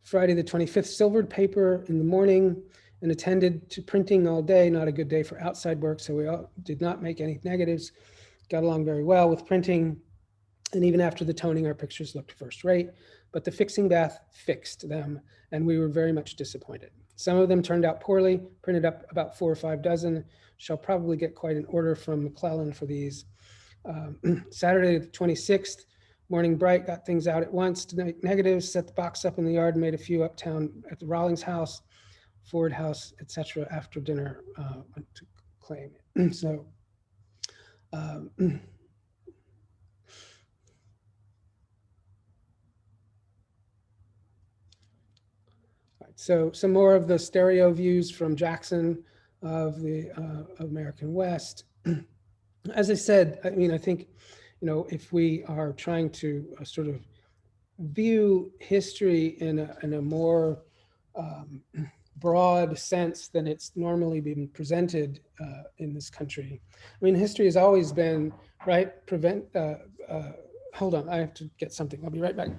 Friday the 25th, silvered paper in the morning and attended to printing all day. Not a good day for outside work, so we all did not make any negatives. Got along very well with printing. And even after the toning, our pictures looked first rate, but the fixing bath fixed them, and we were very much disappointed. Some of them turned out poorly, printed up about 4 or 5 dozen. Shall probably get quite an order from McClellan for these. Saturday the 26th, morning bright, got things out at once to make negatives, set the box up in the yard, made a few uptown at the Rawlings house, Ford house, etc. After dinner, went to claim it. So, so some more of the stereo views from Jackson of the American West. As I said, I mean, I think, you know, if we are trying to sort of view history in a more broad sense than it's normally been presented in this country. I mean, history has always been, right, hold on, I have to get something. I'll be right back.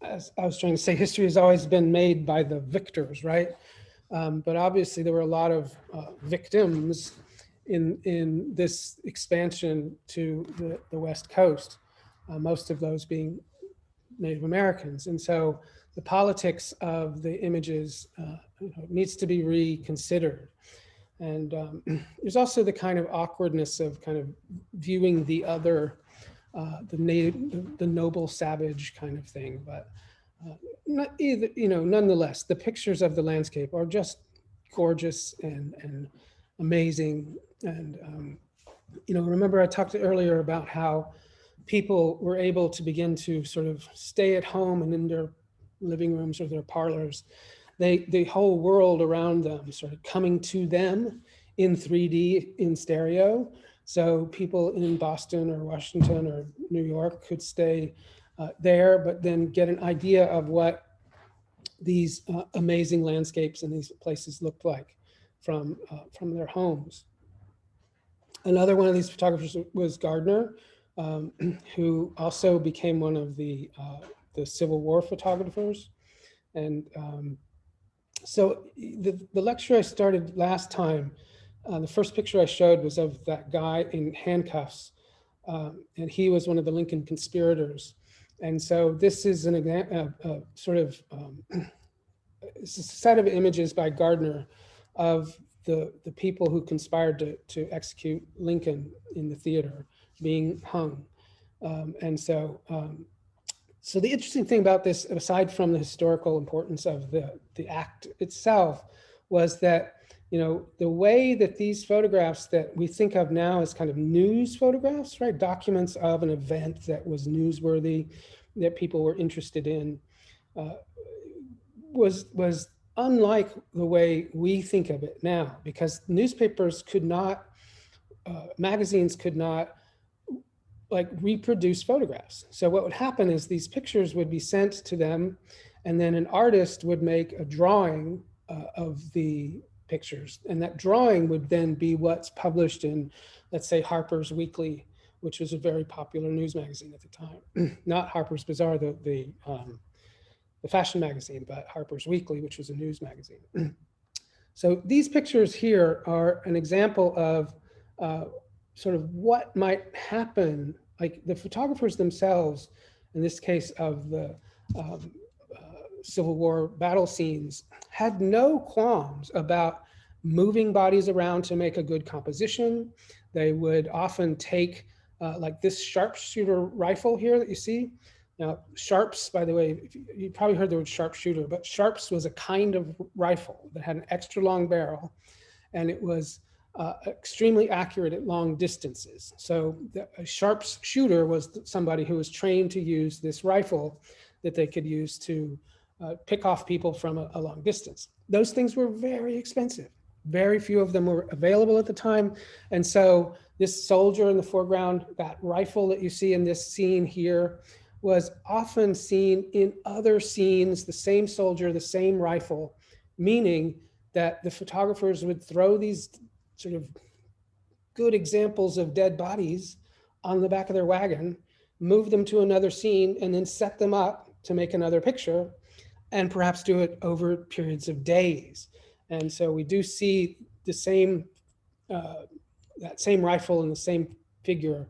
As I was trying to say, history has always been made by the victors, right? But obviously there were a lot of victims in this expansion to the West Coast, most of those being Native Americans. And so the politics of the images needs to be reconsidered. And there's also the kind of awkwardness of kind of viewing the other, the noble savage kind of thing. But not either, nonetheless, the pictures of the landscape are just gorgeous and amazing. And remember I talked earlier about how people were able to begin to sort of stay at home and in their living rooms or their parlors, the whole world around them sort of coming to them in 3D in stereo. So people in Boston or Washington or New York could stay there, but then get an idea of what these amazing landscapes and these places looked like from their homes. Another one of these photographers was Gardner, who also became one of the Civil War photographers. And so the lecture I started last time, the first picture I showed was of that guy in handcuffs, and he was one of the Lincoln conspirators. And so this is an sort of it's a set of images by Gardner of the people who conspired to execute Lincoln in the theater being hung. So the interesting thing about this, aside from the historical importance of the act itself, was that, the way that these photographs that we think of now as kind of news photographs, right? Documents of an event that was newsworthy, that people were interested in, was unlike the way we think of it now, because newspapers could not, magazines could not reproduce photographs. So what would happen is these pictures would be sent to them, and then an artist would make a drawing of the pictures, and that drawing would then be what's published in, let's say, Harper's Weekly, which was a very popular news magazine at the time. Not Harper's Bazaar, the fashion magazine, but Harper's Weekly, which was a news magazine. So these pictures here are an example of sort of what might happen, like the photographers themselves, in this case of the Civil War battle scenes, had no qualms about moving bodies around to make a good composition. They would often take like this sharpshooter rifle here that you see. Now, Sharps, by the way, you probably heard the word sharpshooter, but Sharps was a kind of rifle that had an extra long barrel, and it was extremely accurate at long distances. So a Sharps shooter was somebody who was trained to use this rifle that they could use to pick off people from a long distance. Those things were very expensive. Very few of them were available at the time. And so this soldier in the foreground, that rifle that you see in this scene here, was often seen in other scenes, the same soldier, the same rifle, meaning that the photographers would throw these sort of good examples of dead bodies on the back of their wagon, move them to another scene, and then set them up to make another picture, and perhaps do it over periods of days. And so we do see the same, that same rifle and the same figure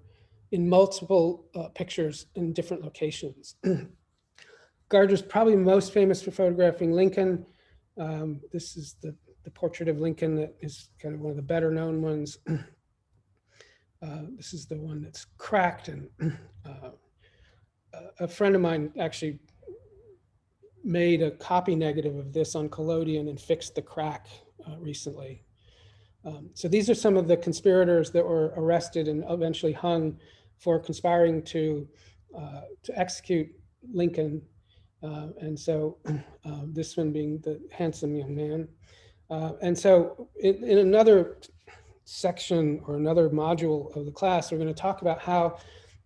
in multiple pictures in different locations. Gardner's probably most famous for photographing Lincoln. This is the portrait of Lincoln that is kind of one of the better known ones. This is the one that's cracked, and a friend of mine actually made a copy negative of this on collodion and fixed the crack recently. So these are some of the conspirators that were arrested and eventually hung for conspiring to execute Lincoln. And so this one being the handsome young man. And so in another section or another module of the class, we're going to talk about how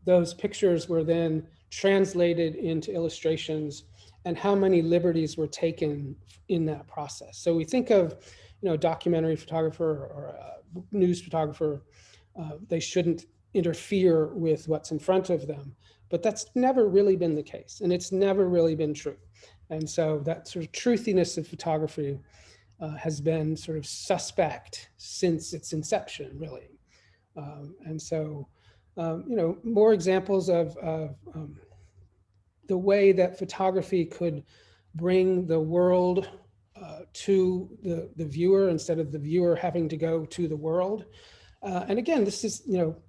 those pictures were then translated into illustrations and how many liberties were taken in that process. So we think of, a documentary photographer or a news photographer, they shouldn't interfere with what's in front of them, but that's never really been the case, and it's never really been true. And so that sort of truthiness of photography has been sort of suspect since its inception, really. And so, more examples of the way that photography could bring the world to the viewer instead of the viewer having to go to the world. And again, this is,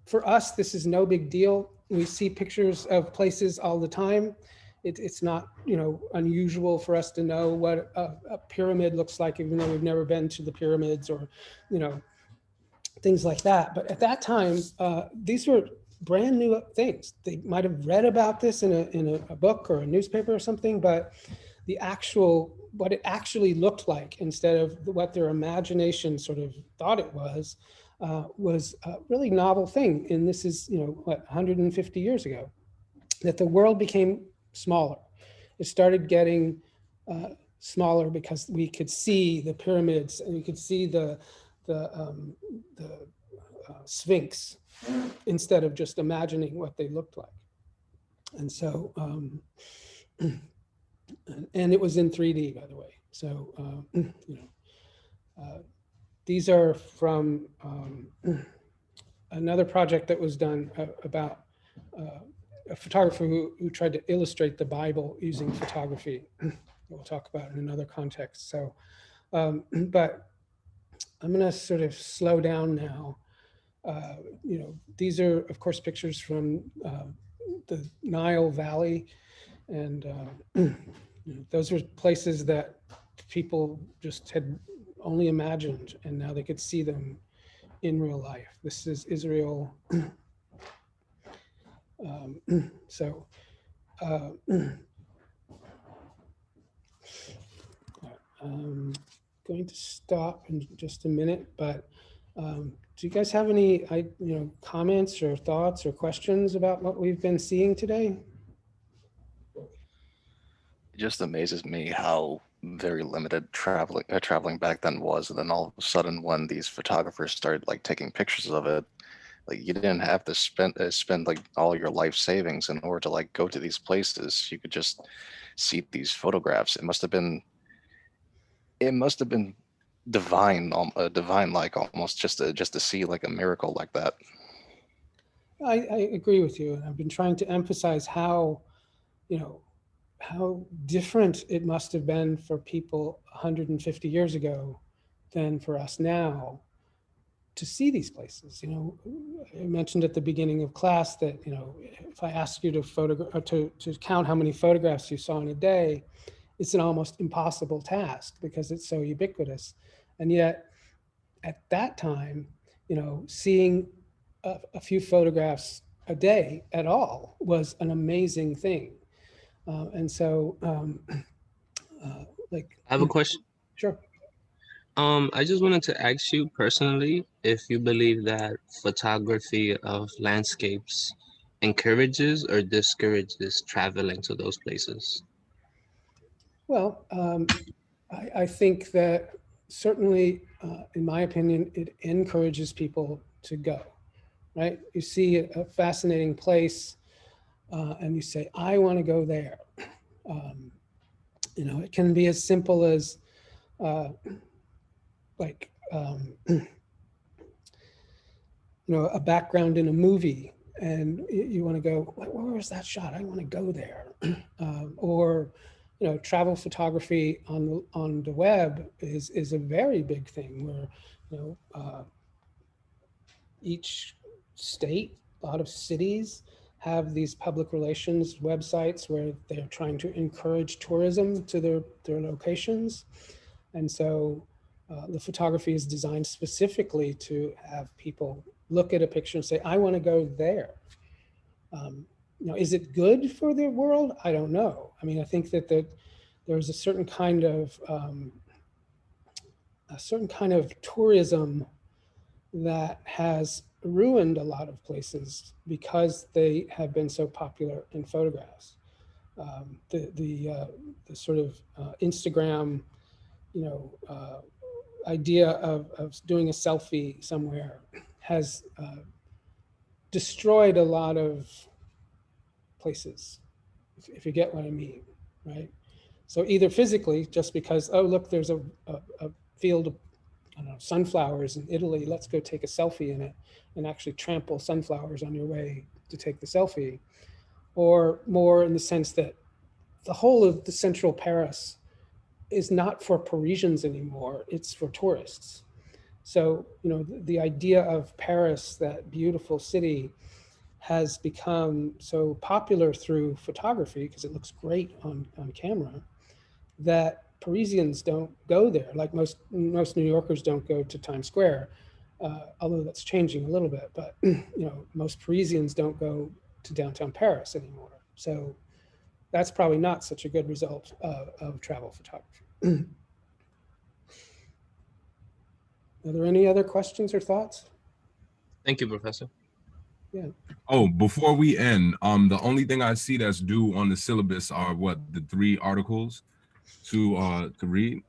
for us, this is no big deal. We see pictures of places all the time. It's not, unusual for us to know what a pyramid looks like, even though we've never been to the pyramids or, things like that. But at that time, these were brand new things. They might have read about this in a book or a newspaper or something, but what it actually looked like instead of what their imagination sort of thought it was a really novel thing. And this is, 150 years ago, that the world became smaller. It started getting smaller because we could see the pyramids and we could see the Sphinx instead of just imagining what they looked like. And so, and it was in 3D, by the way. So, these are from another project that was done about a photographer who tried to illustrate the Bible using photography. We'll talk about in another context. So, but I'm going to sort of slow down now. These are, of course, pictures from the Nile Valley, and those were places that people just had only imagined, and now they could see them in real life. This is Israel. So I'm going to stop in just a minute, but do you guys have any comments or thoughts or questions about what we've been seeing today? It just amazes me how very limited traveling back then was, and then all of a sudden when these photographers started like taking pictures of it, like you didn't have to spend like all your life savings in order to like go to these places. You could just see these photographs. It must have been divine, divine like almost just to see like a miracle like that. I agree with you, and I've been trying to emphasize how how different it must have been for people 150 years ago than for us now to see these places. I mentioned at the beginning of class that if I ask you to photograph or to count how many photographs you saw in a day, it's an almost impossible task because it's so ubiquitous. And yet at that time, seeing a few photographs a day at all was an amazing thing. And so like I have a question. Sure. I just wanted to ask you personally if you believe that photography of landscapes encourages or discourages traveling to those places. Well, I think that certainly, in my opinion, it encourages people to go, right? You see a fascinating place and you say, I want to go there. It can be as simple as a background in a movie, and you want to go, where was that shot? I want to go there. Or travel photography on the web is a very big thing where each state, a lot of cities have these public relations websites where they're trying to encourage tourism to their locations. And so the photography is designed specifically to have people look at a picture and say, I want to go there. Is it good for the world? I don't know. I mean, I think that there's a certain kind of tourism that has ruined a lot of places because they have been so popular in photographs. The sort of Instagram, idea of doing a selfie somewhere has destroyed a lot of places, if you get what I mean, right? So either physically, just because, oh, look, there's a field of, I don't know, sunflowers in Italy, let's go take a selfie in it and actually trample sunflowers on your way to take the selfie. Or more in the sense that the whole of the central Paris is not for Parisians anymore, it's for tourists. So, you know, the idea of Paris, that beautiful city, has become so popular through photography because it looks great on camera, that Parisians don't go there. Like most New Yorkers don't go to Times Square, although that's changing a little bit. But you know, most Parisians don't go to downtown Paris anymore. So that's probably not such a good result of travel photography. Are there any other questions or thoughts? Thank you, Professor. Yeah. Oh, before we end, the only thing I see that's due on the syllabus are what, the 3 articles to read.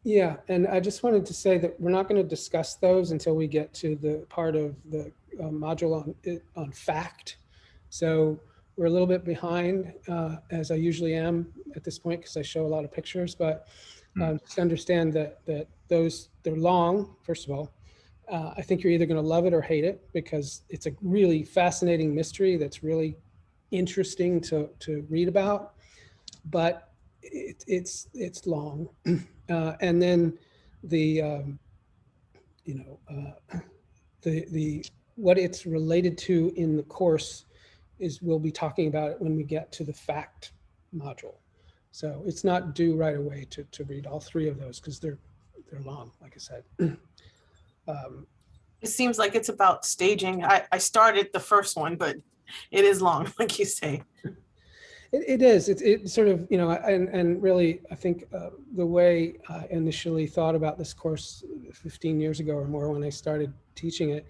Yeah, and I just wanted to say that we're not going to discuss those until we get to the part of the module on fact. So we're a little bit behind, as I usually am at this point, because I show a lot of pictures. But just understand that they're long. First of all, I think you're either going to love it or hate it, because it's a really fascinating mystery that's really interesting to read about. But it's long, and then the the what it's related to in the course is, we'll be talking about it when we get to the fact module. So it's not due right away to read all 3 of those, because they're long, like I said. It seems like it's about staging. I started the first one, but it is long, like you say. It is. It's sort of, you know, and really, I think the way I initially thought about this course 15 years ago or more, when I started teaching it,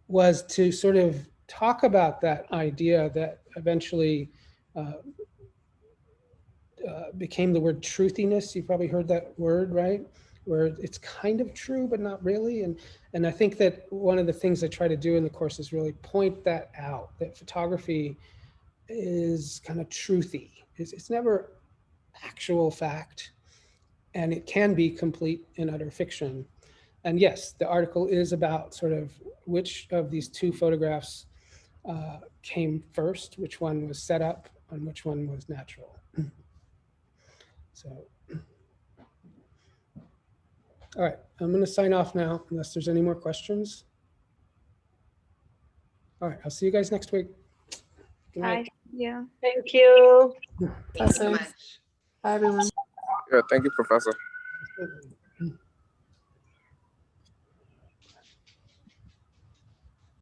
was to sort of talk about that idea that eventually became the word truthiness. You've probably heard that word, right? Where it's kind of true, but not really. And I think that one of the things I try to do in the course is really point that out, that photography is kind of truthy. It's never actual fact, and it can be complete and utter fiction. And yes, the article is about sort of which of these 2 photographs came first, which one was set up, and which one was natural. So, all right, I'm going to sign off now, unless there's any more questions. All right, I'll see you guys next week. Good night. Bye. Yeah. Thank you. Thanks so much. Bye, everyone. Yeah, thank you, Professor. Absolutely.